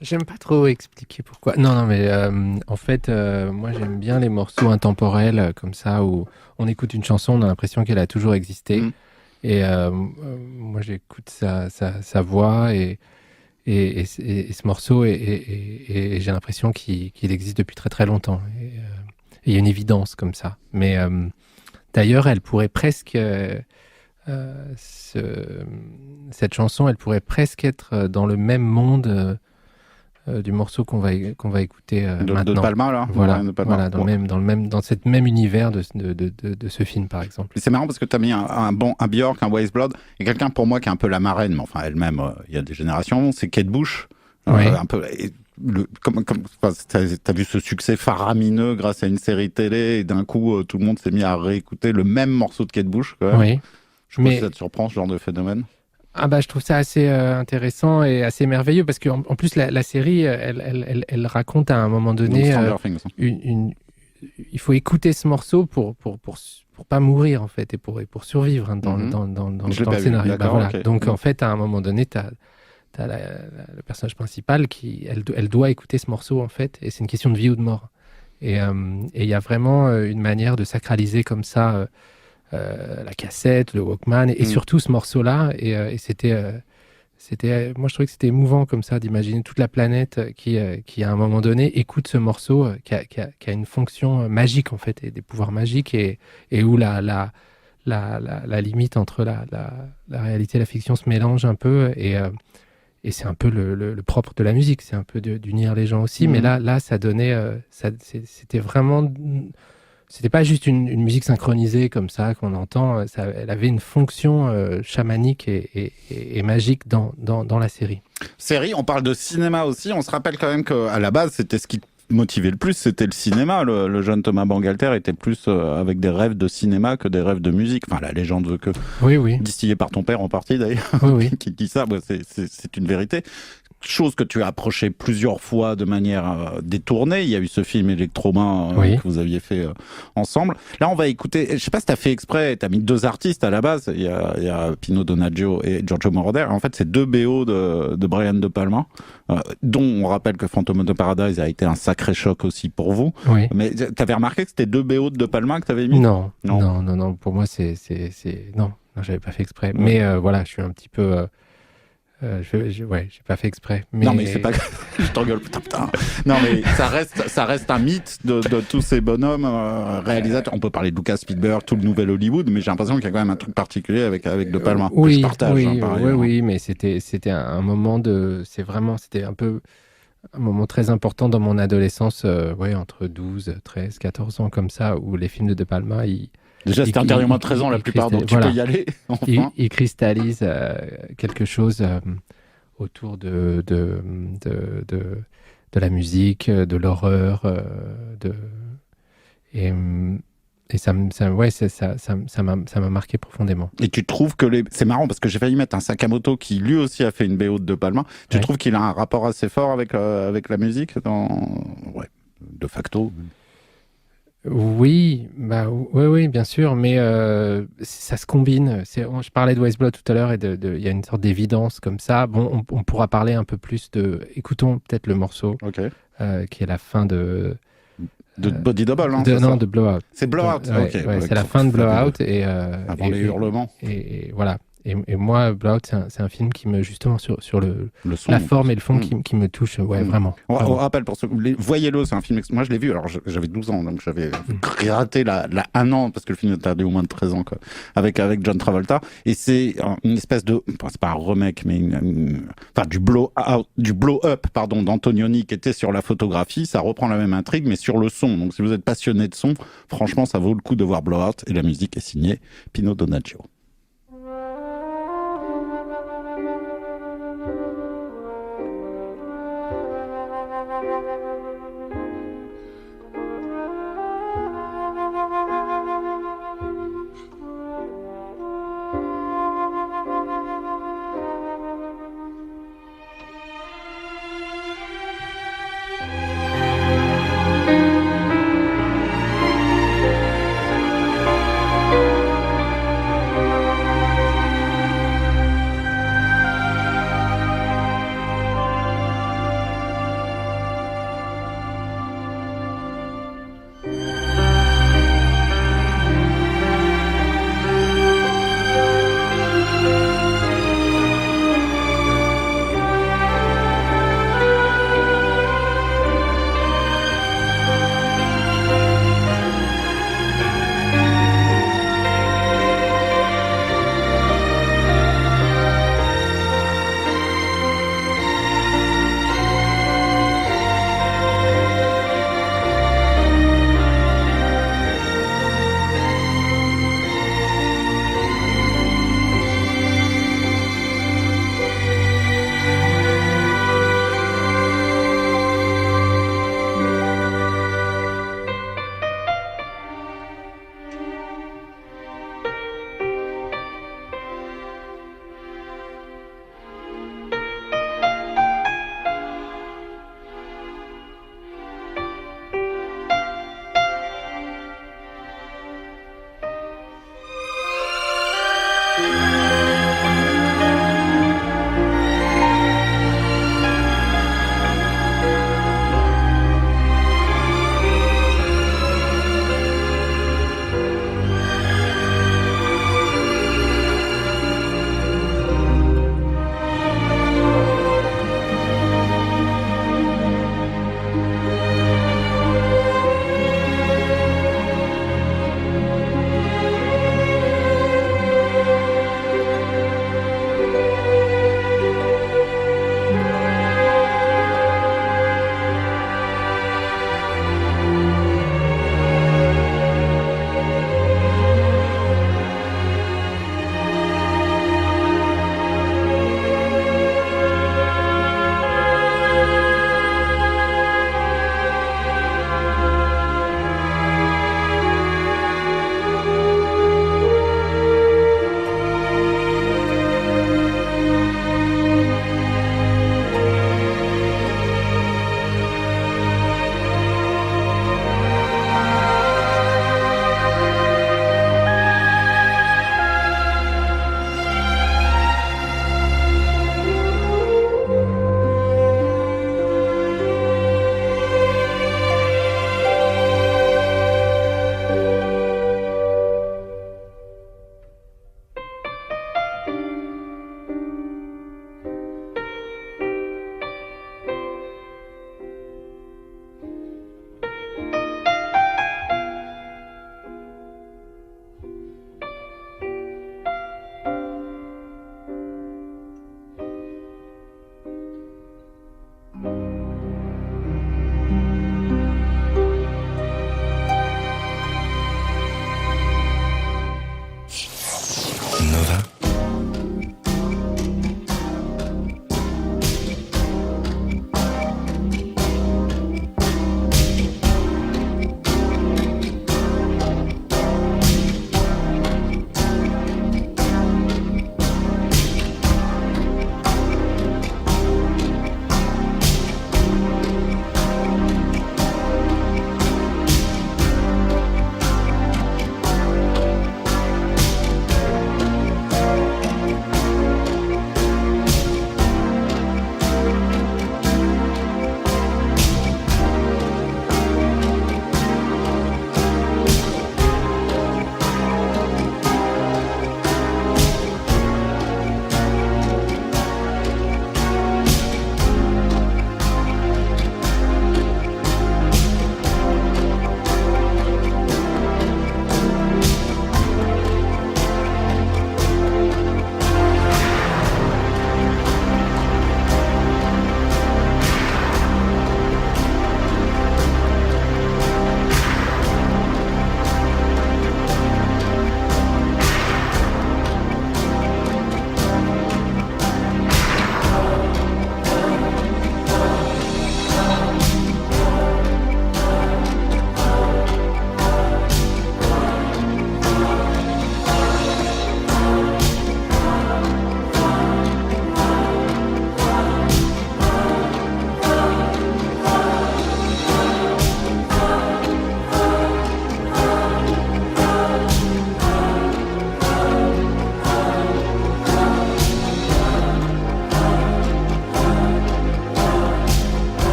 J'aime pas trop expliquer pourquoi. Non, mais en fait, moi j'aime bien les morceaux intemporels comme ça où on écoute une chanson, on a l'impression qu'elle a toujours existé. Et moi j'écoute sa voix et ce morceau et j'ai l'impression qu'il existe depuis très très longtemps. Et il y a une évidence comme ça. Mais d'ailleurs, elle pourrait presque... cette chanson, elle pourrait presque être dans le même monde du morceau qu'on va écouter maintenant. De Palma, là. Voilà, de Palma. voilà dans cette même univers de ce film, par exemple. C'est marrant parce que tu as mis un Björk, un Wise Blood, et quelqu'un pour moi qui est un peu la marraine, mais enfin elle-même, il y a des générations, c'est Kate Bush. Oui. Un peu... t'as vu ce succès faramineux grâce à une série télé et d'un coup tout le monde s'est mis à réécouter le même morceau de Kate Bush quand même. Oui. Je sais pas si ça te surprend ce genre de phénomène. Ah bah je trouve ça assez intéressant et assez merveilleux parce qu'en plus la série elle raconte à un moment donné il faut écouter ce morceau pour pas mourir en fait et pour survivre dans le scénario. Bah, voilà. Okay. Donc en fait à un moment donné t'as le personnage principal qui elle doit écouter ce morceau en fait et c'est une question de vie ou de mort et il y a vraiment une manière de sacraliser comme ça la cassette, le Walkman et surtout ce morceau là et c'était moi je trouvais que c'était émouvant comme ça d'imaginer toute la planète qui à un moment donné écoute ce morceau qui a une fonction magique en fait et des pouvoirs magiques et où la limite entre la réalité et la fiction se mélange un peu et c'est un peu le propre de la musique, c'est un peu d'unir les gens aussi, mais là ça donnait, c'était vraiment, c'était pas juste une musique synchronisée comme ça qu'on entend, elle avait une fonction chamanique et magique dans la série. Série, on parle de cinéma aussi, on se rappelle quand même qu'à la base c'était ce qui motivait le plus, c'était le cinéma. Le jeune Thomas Bangalter était plus avec des rêves de cinéma que des rêves de musique. Enfin, la légende veut que... Oui. Distillé par ton père en partie d'ailleurs, oui. qui dit ça, c'est une vérité. chose que tu as approché plusieurs fois de manière détournée. Il y a eu ce film Electromain Oui. que vous aviez fait ensemble. Là, on va écouter, je sais pas si tu as fait exprès, tu as mis 2 artistes à la base. Il y a Pino Donaggio et Giorgio Moroder. En fait, c'est 2 BO de Brian De Palma, dont on rappelle que Phantom of the Paradise a été un sacré choc aussi pour vous. Oui. Mais tu avais remarqué que c'était 2 BO de De Palma que tu avais mis? Non, Non. non, non, non. Pour moi, non, j'avais pas fait exprès. Mais voilà, je suis un petit peu. Ouais, j'ai pas fait exprès. Mais... Non, mais c'est pas. Je t'engueule, putain. Non, mais ça reste un mythe de tous ces bonhommes réalisateurs. On peut parler de Lucas Spielberg, tout le nouvel Hollywood, mais j'ai l'impression qu'il y a quand même un truc particulier avec De Palma. Oui, je partage. oui, mais c'était un moment c'était un peu un moment très important dans mon adolescence, entre 12, 13, 14 ans comme ça, où les films de Palma, Déjà, c'était intérieurement 13 ans la plupart, donc tu peux y aller. Enfin. Il cristallise quelque chose autour de la musique, de l'horreur, et ça m'a marqué profondément. Et tu trouves que c'est marrant parce que j'ai failli mettre un Sakamoto qui lui aussi a fait une BO de De Palma. Tu trouves qu'il a un rapport assez fort avec la musique de facto? Oui, oui, bien sûr, mais ça se combine. Je parlais de West Blood tout à l'heure et il y a une sorte d'évidence comme ça. Bon, on pourra parler un peu plus écoutons peut-être le morceau qui est la fin de Body Double, hein, de Blowout. C'est Blowout, c'est la fin de Blowout et avant les hurlements. Et voilà. Et moi, Blowout, c'est un film qui me, justement, sur le son, la forme et le fond qui me touche, vraiment. On rappelle, pour ceux voyez-le, c'est un film, moi je l'ai vu, alors j'avais 12 ans, donc j'avais raté un an, parce que le film est tardé au moins de 13 ans, quoi, avec John Travolta, et c'est une espèce de, c'est pas un remake, mais du blow-up, d'Antonioni, qui était sur la photographie, ça reprend la même intrigue, mais sur le son. Donc si vous êtes passionné de son, franchement, ça vaut le coup de voir Blowout, et la musique est signée Pino Donaggio.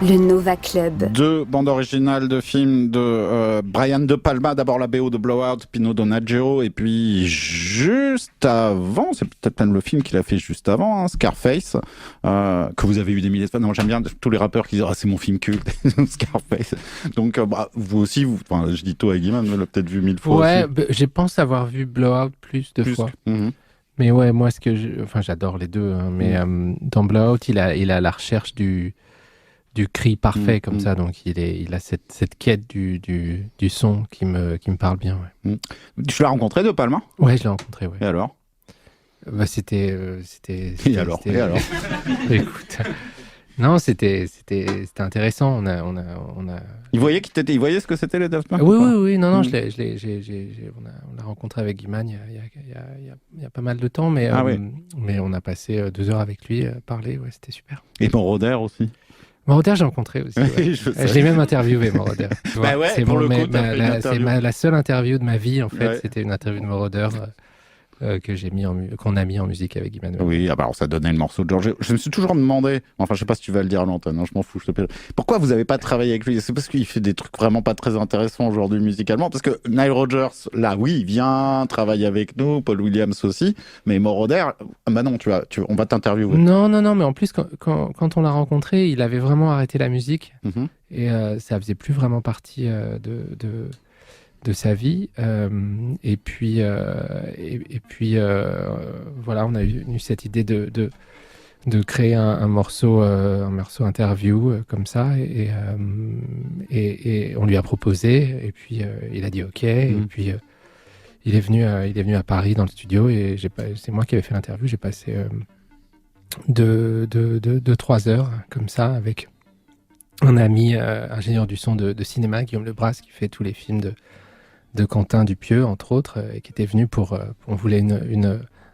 Le Nova Club. 2 bandes originales de films de Brian De Palma, d'abord la BO de Blowout, Pino Donaggio, et puis juste avant, c'est peut-être même le film qu'il a fait juste avant, hein, Scarface, que vous avez eu des milliers de fois. Non, j'aime bien tous les rappeurs qui disent « Ah, c'est mon film culte, Scarface ». Donc, vous aussi, je dis tout à Guiman, vous l'avez peut-être vu 1000 fois Ouais, aussi. je pense avoir vu Blowout plus de fois. Mais ouais, moi, j'adore les deux, hein, mais dans Blowout, il a la recherche du cri parfait comme ça, donc il a cette quête du son qui me parle bien. Ouais. Tu l'as rencontré De Palma ? Ouais, je l'ai rencontré. Ouais. Et alors ? C'était. Et alors Écoute, non, c'était intéressant. On a. Il voyait ce que c'était les Daft Punk ? Oui. Non, on l'a rencontré avec Guiman il y a pas mal de temps, mais on a passé 2 heures avec lui à parler. Ouais, c'était super. Et Moroder aussi. Moroder, j'ai rencontré aussi. Ouais. Je l'ai même interviewé, Moroder. C'est la seule interview de ma vie, en fait. Ouais. C'était une interview de Moroder qu'on a mis en musique avec Guy Manuel. Oui, alors ça donnait le morceau de George. Je me suis toujours demandé, enfin je sais pas si tu vas le dire à l'antenne, hein, je m'en fous, pourquoi vous avez pas travaillé avec lui ? C'est parce qu'il fait des trucs vraiment pas très intéressants aujourd'hui musicalement, parce que Nile Rodgers, là oui, il vient travailler avec nous, Paul Williams aussi, mais Moroder, non, on va t'interviewer. Non, mais en plus quand on l'a rencontré, il avait vraiment arrêté la musique, et ça faisait plus vraiment partie de sa vie, et puis voilà, on a eu cette idée de créer un morceau interview comme ça, et on lui a proposé, et puis il a dit ok, et puis il est venu à Paris dans le studio, et c'est moi qui avais fait l'interview. J'ai passé 2-3 heures comme ça avec un ami ingénieur du son de cinéma, Guillaume Lebras, qui fait tous les films de Quentin Dupieux, entre autres, et qui était venu on voulait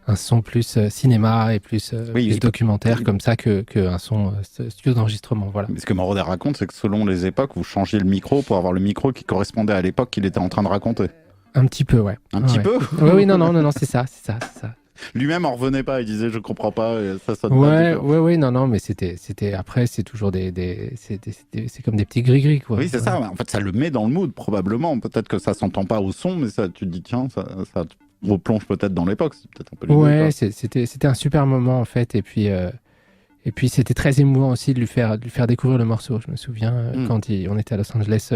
un son plus cinéma et plus documentaire comme ça qu'un son studio d'enregistrement. Voilà. Mais ce que Moroder raconte, c'est que selon les époques, vous changiez le micro pour avoir le micro qui correspondait à l'époque qu'il était en train de raconter. Un petit peu, ouais. Un petit peu ? Oui, non, c'est ça. Lui-même en revenait pas, il disait je comprends pas, et ça sonne pas. Ouais, non, mais c'était après, c'est toujours c'est comme des petits gris-gris, quoi. Oui, c'est ça. En fait, ça le met dans le mood, probablement. Peut-être que ça s'entend pas au son, mais ça, tu te dis tiens, ça te replonge peut-être dans l'époque. C'est peut-être un peu ouais, c'était un super moment, en fait. Et puis c'était très émouvant aussi de lui faire découvrir le morceau. Je me souviens quand on était à Los Angeles,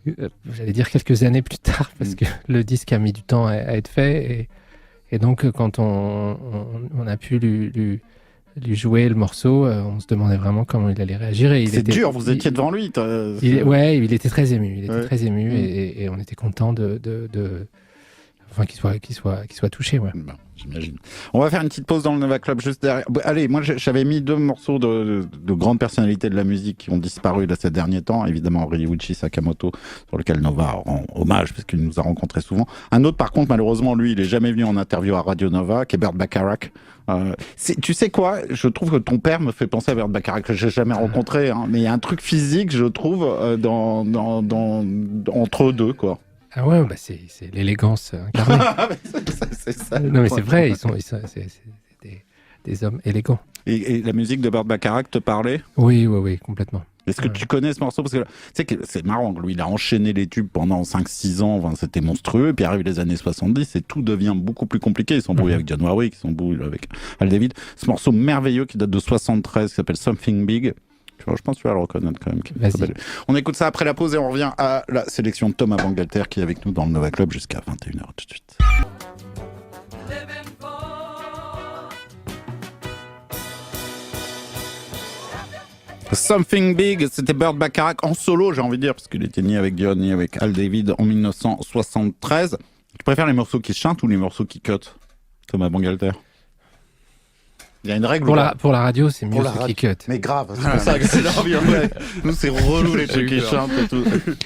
j'allais dire quelques années plus tard, parce que le disque a mis du temps à être fait, et donc, quand on a pu lui jouer le morceau, on se demandait vraiment comment il allait réagir. C'est dur, vous étiez devant lui. Il était très ému. Et on était content qu'il soit touché. Ouais. Bah, j'imagine. On va faire une petite pause dans le Nova Club juste derrière. Allez, moi j'avais mis 2 morceaux de grandes personnalités de la musique qui ont disparu là, ces derniers temps. Évidemment, Ryuichi Sakamoto, sur lequel Nova rend hommage parce qu'il nous a rencontrés souvent. Un autre, par contre, malheureusement, lui, il est jamais venu en interview à Radio Nova, qui est Burt Bacharach. Tu sais quoi ? Je trouve que ton père me fait penser à Burt Bacharach, que j'ai jamais rencontré, hein, mais il y a un truc physique, je trouve, entre eux deux, quoi. Ah ouais, bah c'est l'élégance incarnée. c'est ça. Non mais c'est vrai, c'est des hommes élégants. Et la musique de Burt Bacharach te parlait ? Oui, complètement. Est-ce que tu connais ce morceau ? Parce que tu sais que c'est marrant, lui, il a enchaîné les tubes pendant 5-6 ans, enfin, c'était monstrueux, puis arrivent les années 70 et tout devient beaucoup plus compliqué. Ils s'embrouillent avec John Warwick, ils s'embrouillent avec Al David. Ce morceau merveilleux qui date de 73, qui s'appelle Something Big. Je pense que tu vas le reconnaître quand même. On écoute ça après la pause et on revient à la sélection de Thomas Bangalter qui est avec nous dans le Nova Club jusqu'à 21h tout de suite. Something Big, c'était Burt Bacharach en solo, j'ai envie de dire, parce qu'il était ni avec Dion ni avec Al David en 1973. Tu préfères les morceaux qui chantent ou les morceaux qui cut, Thomas Bangalter ? Il y a une règle pour la radio, c'est mieux ceux qui cut. Mais grave, c'est pour ça que c'est l'envie. Nous, c'est relou les trucs qui chantent et tout.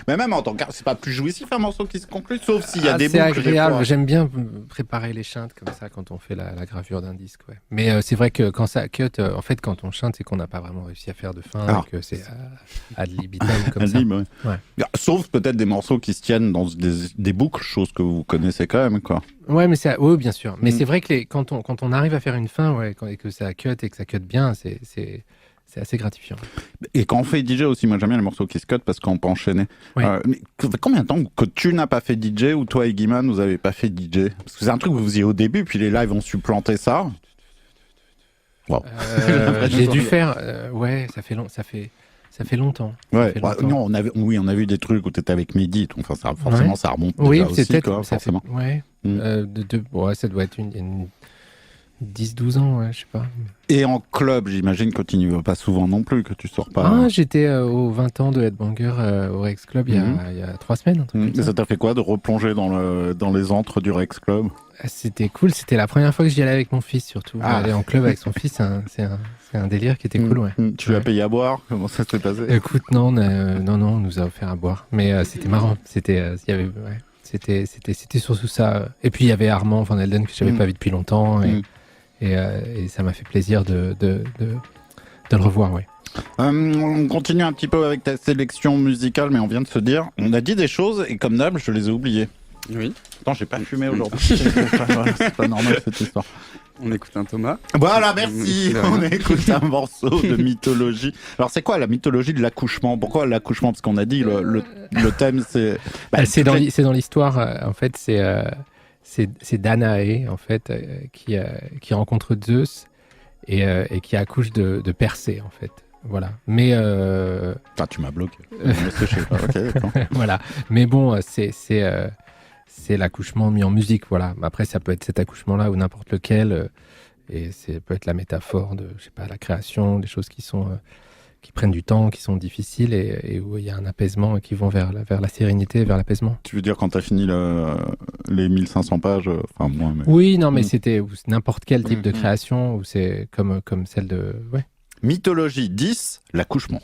Mais même en tant que c'est pas plus jouissif un morceau qui se conclut, sauf s'il y a des boucles. C'est agréable. J'aime bien préparer les chantes comme ça quand on fait la gravure d'un disque. Ouais. Mais c'est vrai que quand ça cut, en fait, quand on chante, c'est qu'on n'a pas vraiment réussi à faire de fin, et que c'est ad libitum comme ça. Ouais. Sauf peut-être des morceaux qui se tiennent dans des boucles, chose que vous connaissez quand même, quoi. Ouais, mais oui, bien sûr. Mais c'est vrai que quand on arrive à faire une fin, et que ça cut et que ça cut bien, c'est c'est assez gratifiant. Et quand on fait DJ aussi, moi j'aime bien les morceaux qui se cut parce qu'on peut enchaîner. Ouais. Mais ça fait combien de temps que tu n'as pas fait DJ ou toi et Guiman vous avez pas fait DJ? Parce que c'est un truc que vous faisiez au début, puis les lives ont supplanté ça. Wow. J'ai dû faire, ouais, ça fait longtemps. Ouais. Non, on a vu des trucs où t'étais avec Mehdi, enfin forcément ça remonte déjà aussi, quoi, forcément. Ouais. Ouais, ça doit être une 10-12 ans, ouais, je sais pas. Et en club, j'imagine que tu n'y vas pas souvent non plus, que tu sors pas. Ah, j'étais aux 20 ans de Headbanger au Rex Club il y a 3 semaines. Et ça t'a fait quoi de replonger dans les antres du Rex Club? C'était cool, c'était la première fois que j'y allais avec mon fils surtout. Aller en club avec son fils, c'est un délire qui était cool, ouais. Tu l'as payé à boire? Comment ça s'est passé? Écoute, non, on nous a offert à boire. Mais c'était marrant, c'était surtout ça. Et puis il y avait Armand Van Helden que j'avais pas vu depuis longtemps. Et ça m'a fait plaisir de le revoir, ouais. On continue un petit peu avec ta sélection musicale, mais on vient de se dire, on a dit des choses et comme d'hab, je les ai oubliées. Oui. Attends, j'ai pas fumé aujourd'hui. C'est pas normal cette histoire. On écoute un Thomas. Voilà, merci. On écoute un morceau de mythologie. Alors, c'est quoi la mythologie de l'accouchement? Pourquoi l'accouchement? Parce qu'on a dit le thème, c'est. C'est dans l'histoire. En fait, c'est Danaé en fait qui rencontre Zeus et qui accouche de Persée en fait. Voilà. Mais tu m'as bloqué. Je sais pas. Ok, d'accord. Voilà. Mais bon, c'est l'accouchement mis en musique, voilà. Après, ça peut être cet accouchement-là ou n'importe lequel, et ça peut être la métaphore de, je sais pas, la création, des choses qui prennent du temps, qui sont difficiles, et où il y a un apaisement et qui vont vers la sérénité, vers l'apaisement. Tu veux dire quand t'as fini les 1500 pages, enfin moi. Mais... Oui, non, mais c'était n'importe quel type de création, ou c'est comme celle de, ouais. Mythologie 10, l'accouchement.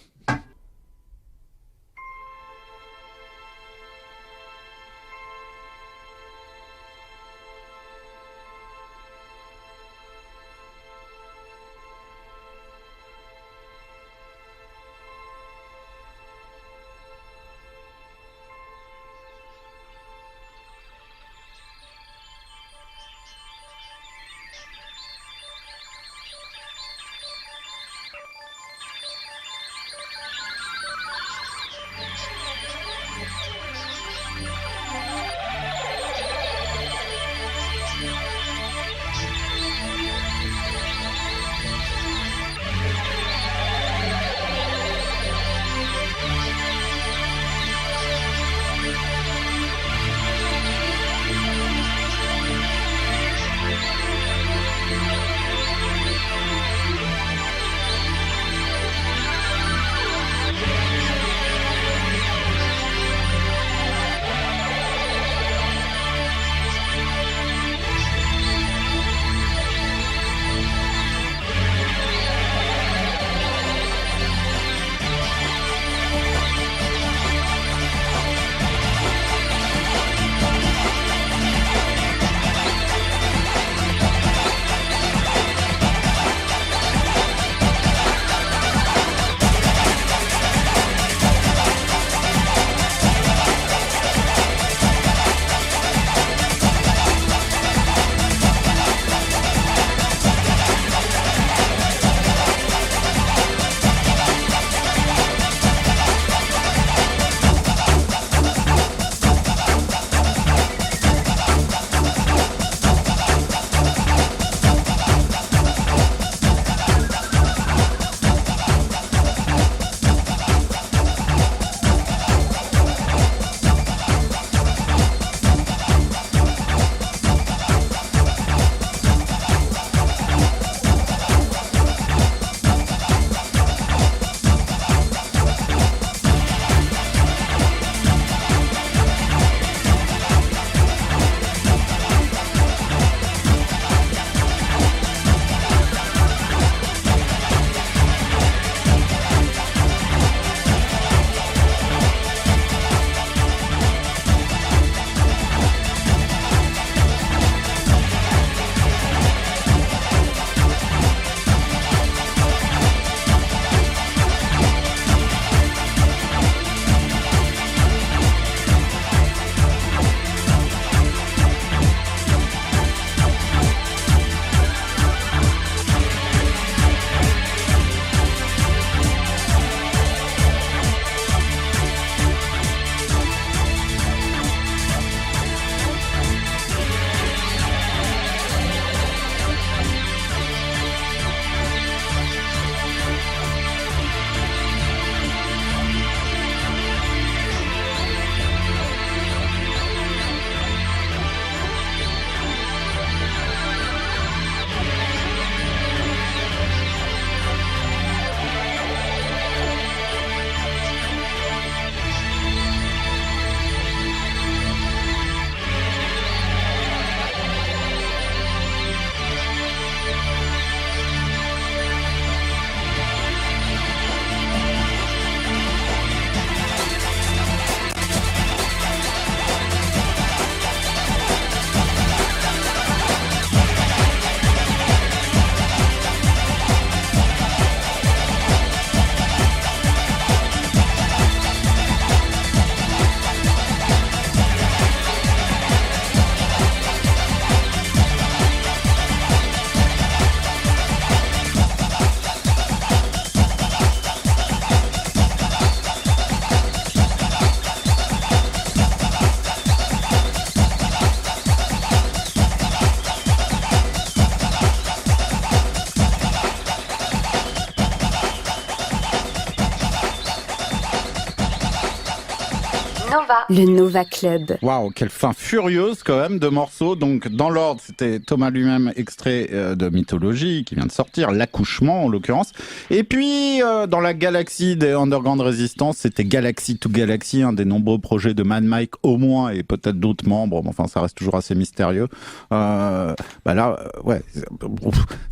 Le Nova Club. Waouh, quelle fin furieuse quand même de morceaux. Donc dans l'ordre, c'était Thomas lui-même, extrait de Mythologie qui vient de sortir, L'accouchement en l'occurrence. Et puis dans la galaxie des Underground Resistance, c'était Galaxy to Galaxy, un des nombreux projets de Mad Mike au moins, et peut-être d'autres membres, mais enfin ça reste toujours assez mystérieux. C'est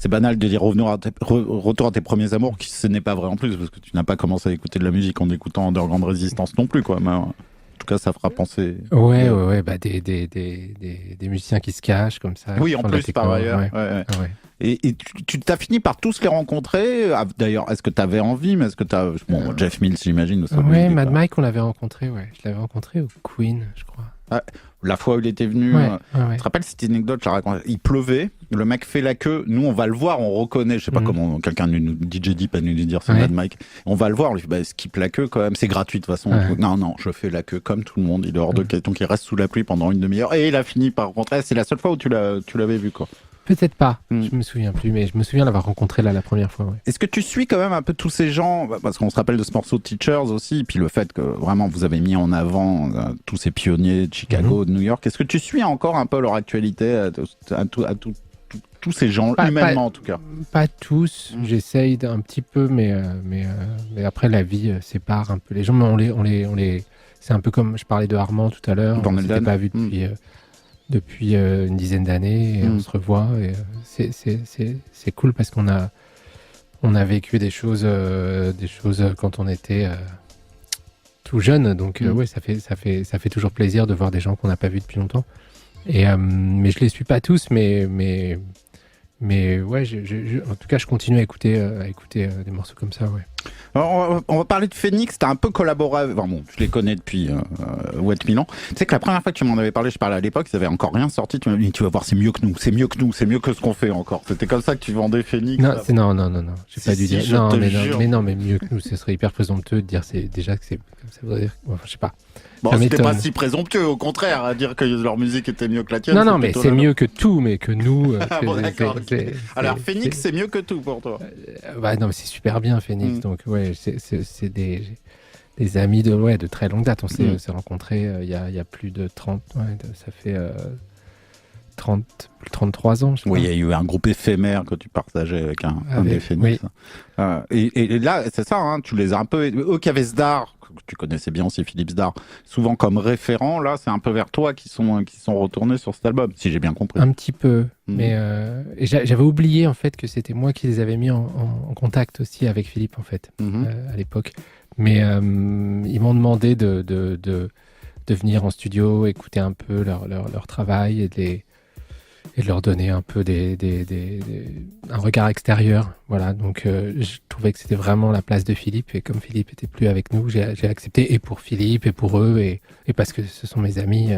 banal de dire retour à tes premiers amours, qui ce n'est pas vrai en plus, parce que tu n'as pas commencé à écouter de la musique en écoutant Underground Resistance non plus, quoi. Mais, en tout cas, ça fera penser. Ouais, des musiciens qui se cachent comme ça. Oui, en plus, par ailleurs. Ouais. Et tu t'as fini par tous les rencontrer. D'ailleurs, est-ce que tu avais envie, mais est-ce que tu as. Bon, Jeff Mills, j'imagine. Ouais, Mad Mike, on l'avait rencontré, ouais. Je l'avais rencontré au Queen, je crois. La fois où il était venu, tu te rappelles cette anecdote, je la raconte. Il pleuvait, le mec fait la queue, nous on va le voir, on reconnaît, je sais pas comment, quelqu'un DJ Deep a nous dire c'est Mad Mike, on va le voir, on lui fait skip la queue quand même, c'est gratuit de toute façon. Non, je fais la queue comme tout le monde, il est hors de question qu'il reste sous la pluie pendant une demi-heure, et il a fini par rentrer, c'est la seule fois où tu l'avais vu, quoi. Peut-être pas, je me souviens plus, mais je me souviens l'avoir rencontré là la première fois. Ouais. Est-ce que tu suis quand même un peu tous ces gens, parce qu'on se rappelle de ce morceau Teachers aussi, puis le fait que vraiment vous avez mis en avant tous ces pionniers de Chicago, de New York, est-ce que tu suis encore un peu leur actualité à tous ces gens, humainement en tout cas? Pas tous, j'essaye un petit peu, mais après la vie sépare un peu les gens, mais on les c'est un peu comme je parlais de Armand tout à l'heure, on ne s'était pas vu depuis une dizaine d'années, et on se revoit, et c'est cool parce qu'on a vécu des choses quand on était tout jeune, donc ça fait toujours plaisir de voir des gens qu'on n'a pas vus depuis longtemps, mais je les suis pas tous, mais ouais, en tout cas je continue à écouter des morceaux comme ça, ouais. Alors, on va parler de Phoenix, t'as un peu collaboré, je les connais depuis Wet Milan. Tu sais que la première fois que tu m'en avais parlé, je parlais à l'époque, ils avaient encore rien sorti, tu m'as dit, tu vas voir, c'est mieux que nous, c'est mieux que ce qu'on fait encore. C'était comme ça que tu vendais Phoenix. Non, j'ai pas dû dire. Non, mais mieux que nous, ce serait hyper présomptueux de dire déjà que c'est comme ça veut dire. Enfin, je sais pas. Bon, c'était pas si présomptueux, au contraire, à dire que leur musique était mieux que la tienne. Non, mais c'est mieux que tout, mais que nous. Bon, d'accord. Alors, Phoenix, c'est mieux que tout pour toi. Non, mais c'est super bien, Phoenix. Donc, ouais, c'est des amis de très longue date. On s'est rencontrés il y a plus de 30. Ça fait 33 ans, je crois. Oui, il y a eu un groupe éphémère que tu partageais avec un des Phoenix. Oui. Et là, c'est ça, hein, tu les as un peu. Eux qui avaient Zdar, que tu connaissais bien aussi, Philippe Zdar, souvent comme référent, là, c'est un peu vers toi qui sont retournés sur cet album, si j'ai bien compris. Un petit peu. Mais et j'avais oublié, en fait, que c'était moi qui les avais mis en contact aussi avec Philippe, en fait, à l'époque. Mais ils m'ont demandé de venir en studio, écouter un peu leur travail et de leur donner un peu un regard extérieur. Voilà, donc je trouvais que c'était vraiment la place de Philippe, et comme Philippe était plus avec nous, j'ai accepté, et pour Philippe et pour eux, et parce que ce sont mes amis.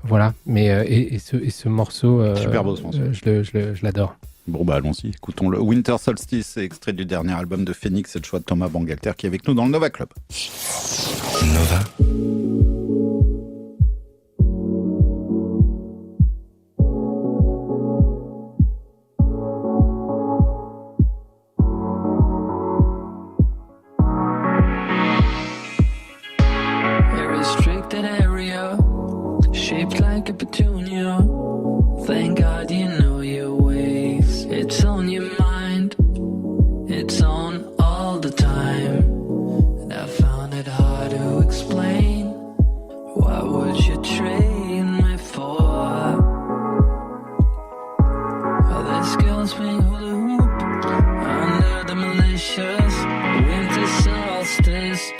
Voilà, mais et ce morceau, super beau ce morceau. Je l'adore. Bon allons-y, écoutons-le. Winter Solstice, extrait du dernier album de Phoenix, c'est le choix de Thomas Bangalter qui est avec nous dans le Nova Club. Nova. Shaped like a petunia. Thank God you know your ways. It's on your mind. It's on all the time. And I found it hard to explain. What would you trade me for? Well, this girl's me hula hoop under the malicious winter solstice.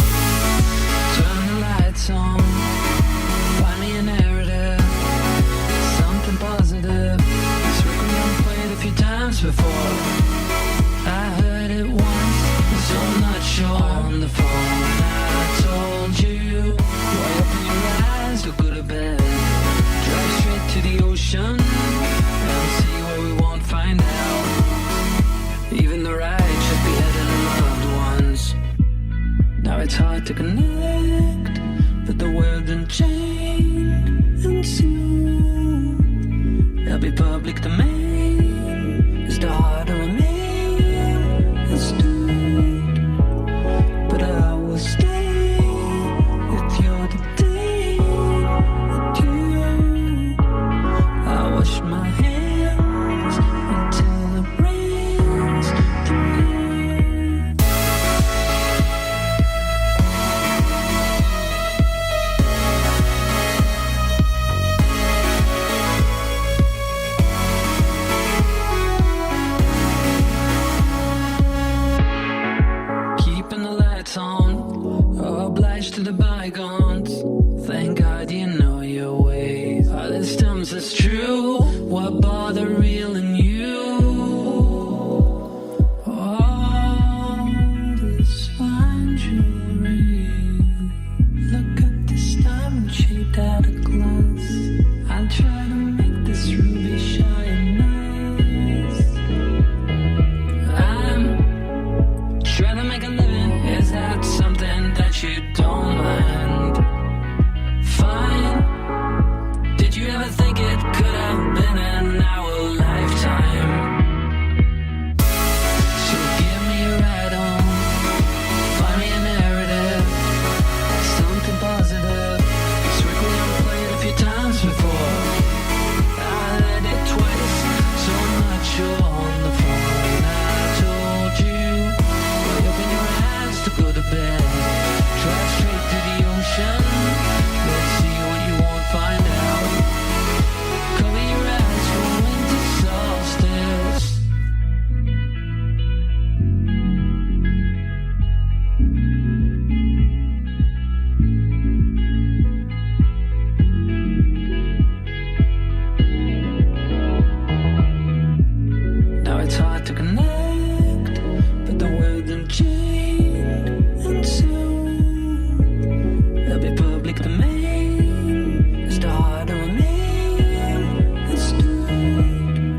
Turn the lights on. Find me a narrative, something positive. This record I've played a few times before. I heard it once, so I'm not sure. On the phone, I told you, why open your eyes, look good or bad. Drive straight to the ocean, and see where we won't find out. Even the right should be headed to loved ones. Now it's hard to connect, but the world didn't change, and soon there'll be public domain. Is the heart to remain astute? But I will stay if you're the day. hands until it rains through. Keeping the lights on, obliged to the bygones. Thank God you know your ways. All this times is true. What bother reeling you? All this fine jewelry. Look at this diamond shaped out of glass. I try to make this ruby shine nice. I'm trying to make a living. Is that something that you don't mind? Fine. Did you ever think it could have been in our lifetime? So give me a ride home. Find me a narrative. Something positive. Strictly unplayed a few times before. I read it twice. So much you're on the phone. I told you. Well, open your eyes to go to bed. Drive straight to the ocean. Let's see what you won't find out. Cover your eyes for winter solstice. Now it's hard to connect, but the world done changed, and soon there'll be public domain. It's the heart of a name that's stood,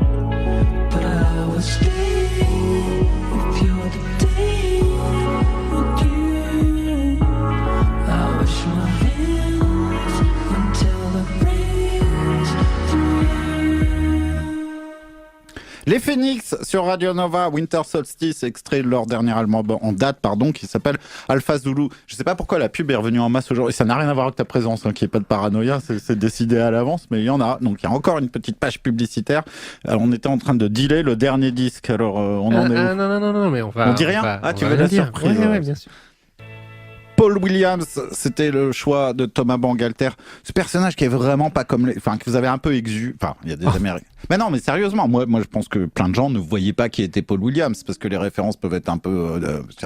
but I will stay if you're the day with you. I wash my hands until it rains through. Les Phoenix sur Radio Nova, Winter Solstice, extrait de leur dernier album en date, qui s'appelle Alpha Zulu. Je sais pas pourquoi la pub est revenue en masse aujourd'hui. Ça n'a rien à voir avec ta présence, qu'il n'y ait pas de paranoïa, c'est décidé à l'avance, mais il y en a. Donc il y a encore une petite page publicitaire. Alors, on était en train de dealer le dernier disque. Alors on en est où? Non, mais on va. On dit rien? Tu veux la surprise? Ouais, bien sûr. Paul Williams, c'était le choix de Thomas Bangalter. Ce personnage qui est vraiment pas comme les... Enfin, que vous avez un peu exu... Enfin, il y a des Américains... Mais non, mais sérieusement, moi, je pense que plein de gens ne voyaient pas qui était Paul Williams, parce que les références peuvent être un peu...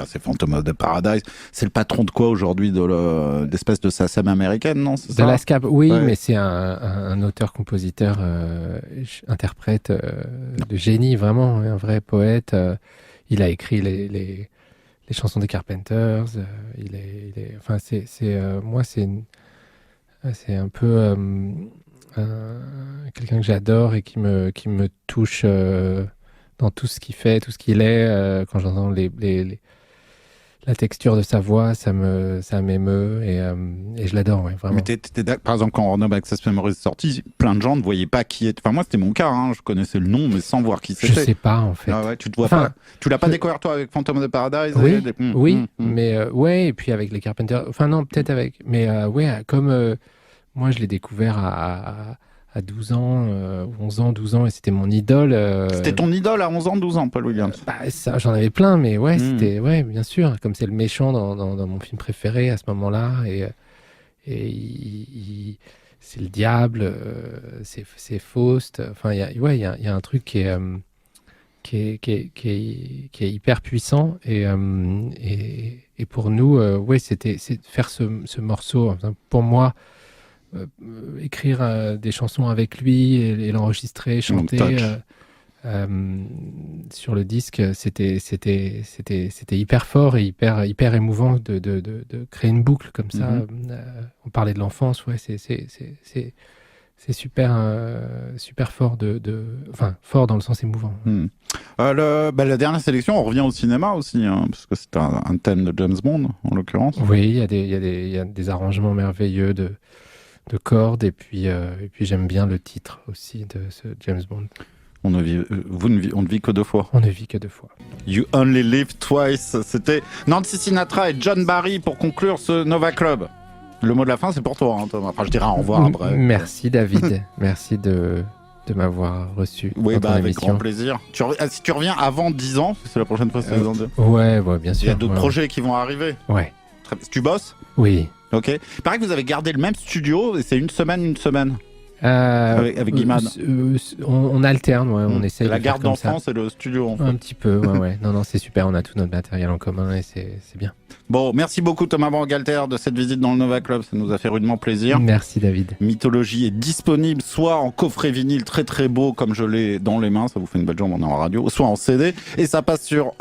c'est Phantom of the Paradise. C'est le patron de quoi aujourd'hui? De l'espèce de SACEM américaine, non? De l'ASCAP, oui, Ouais. mais c'est un auteur-compositeur, interprète de génie, vraiment, un vrai poète. Il a écrit les chansons des Carpenters. Enfin, moi, c'est un peu quelqu'un que j'adore et qui me touche dans tout ce qu'il fait, tout ce qu'il est. Quand j'entends la texture de sa voix, ça m'émeut et je l'adore, ouais, vraiment. Mais par exemple, quand Random Access Memories est sorti, plein de gens ne voyaient pas qui était. Enfin, moi, c'était mon cas, je connaissais le nom, mais sans voir qui c'était. Je sais pas, en fait. Ah ouais, tu te vois pas. Tu l'as pas découvert, toi, avec Phantom of the Paradise? Oui, mais ouais, et puis avec les Carpenters. Enfin, non, peut-être avec. Mais ouais, comme moi, je l'ai découvert à 12 ans, 11 ans, 12 ans, et c'était mon idole. C'était ton idole à 11 ans, 12 ans, Paul Williams? Ça, j'en avais plein, mais ouais, c'était, ouais, bien sûr, comme c'est le méchant dans mon film préféré à ce moment-là, et c'est le diable, c'est Faust, enfin, il y a un truc qui est hyper puissant, et pour nous, ouais, c'est de faire ce morceau, enfin, pour moi, écrire des chansons avec lui et l'enregistrer, chanter sur le disque, c'était hyper fort et hyper émouvant de créer une boucle comme ça. On parlait de l'enfance, ouais, c'est super fort enfin fort dans le sens émouvant. La dernière sélection, on revient au cinéma aussi, parce que c'est un thème de James Bond en l'occurrence. Oui, il y a des arrangements merveilleux de cordes, et puis j'aime bien le titre aussi de ce James Bond. On ne vit que deux fois. On ne vit que deux fois. You Only Live Twice. C'était Nancy Sinatra et John Barry pour conclure ce Nova Club. Le mot de la fin, c'est pour toi, Thomas. Enfin, je dirai au revoir après. Merci, David. Merci de de m'avoir reçu. Oui, dans ton avec émission. grand plaisir. Si tu reviens avant 10 ans, c'est la prochaine fois, c'est dans 2. Ouais, bien sûr. Il y a d'autres ouais, projets qui vont arriver. Ouais. Tu bosses? Oui. Ok. Il paraît que vous avez gardé le même studio et c'est une semaine. Avec Guimard. On alterne, ouais, on essaye de la faire garde comme ça. d'enfants, c'est le studio. En fait. Un petit peu, ouais. Non, c'est super, on a tout notre matériel en commun et c'est bien. Bon, merci beaucoup Thomas Bangalter de cette visite dans le Nova Club, ça nous a fait rudement plaisir. Merci David. Mythologie est disponible soit en coffret vinyle très très beau comme je l'ai dans les mains, ça vous fait une belle jambe, on est en radio, soit en CD et ça passe sur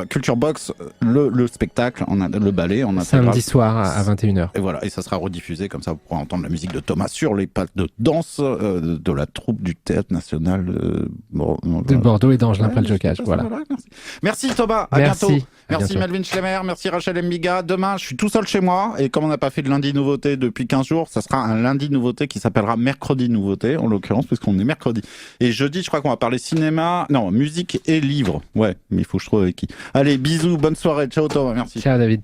Culture Box, le spectacle, le ballet en intégral. Samedi soir à 21h. Et voilà, et ça sera rediffusé comme ça vous pourrez entendre la musique de Thomas sur les pattes de danse de la troupe du Théâtre National de Bordeaux et d'Angelin Paljocage. Voilà. Merci Thomas, à bientôt. Merci Melvin Schlemmer, merci Rachel Mbiga. Demain, je suis tout seul chez moi et comme on n'a pas fait de lundi nouveauté depuis 15 jours, ça sera un lundi nouveauté qui s'appellera mercredi nouveauté, en l'occurrence, puisqu'on est mercredi. Et jeudi, je crois qu'on va parler musique et livres. Ouais, mais il faut que je trouve avec qui. Allez, bisous, bonne soirée, ciao Thomas, merci. Ciao David.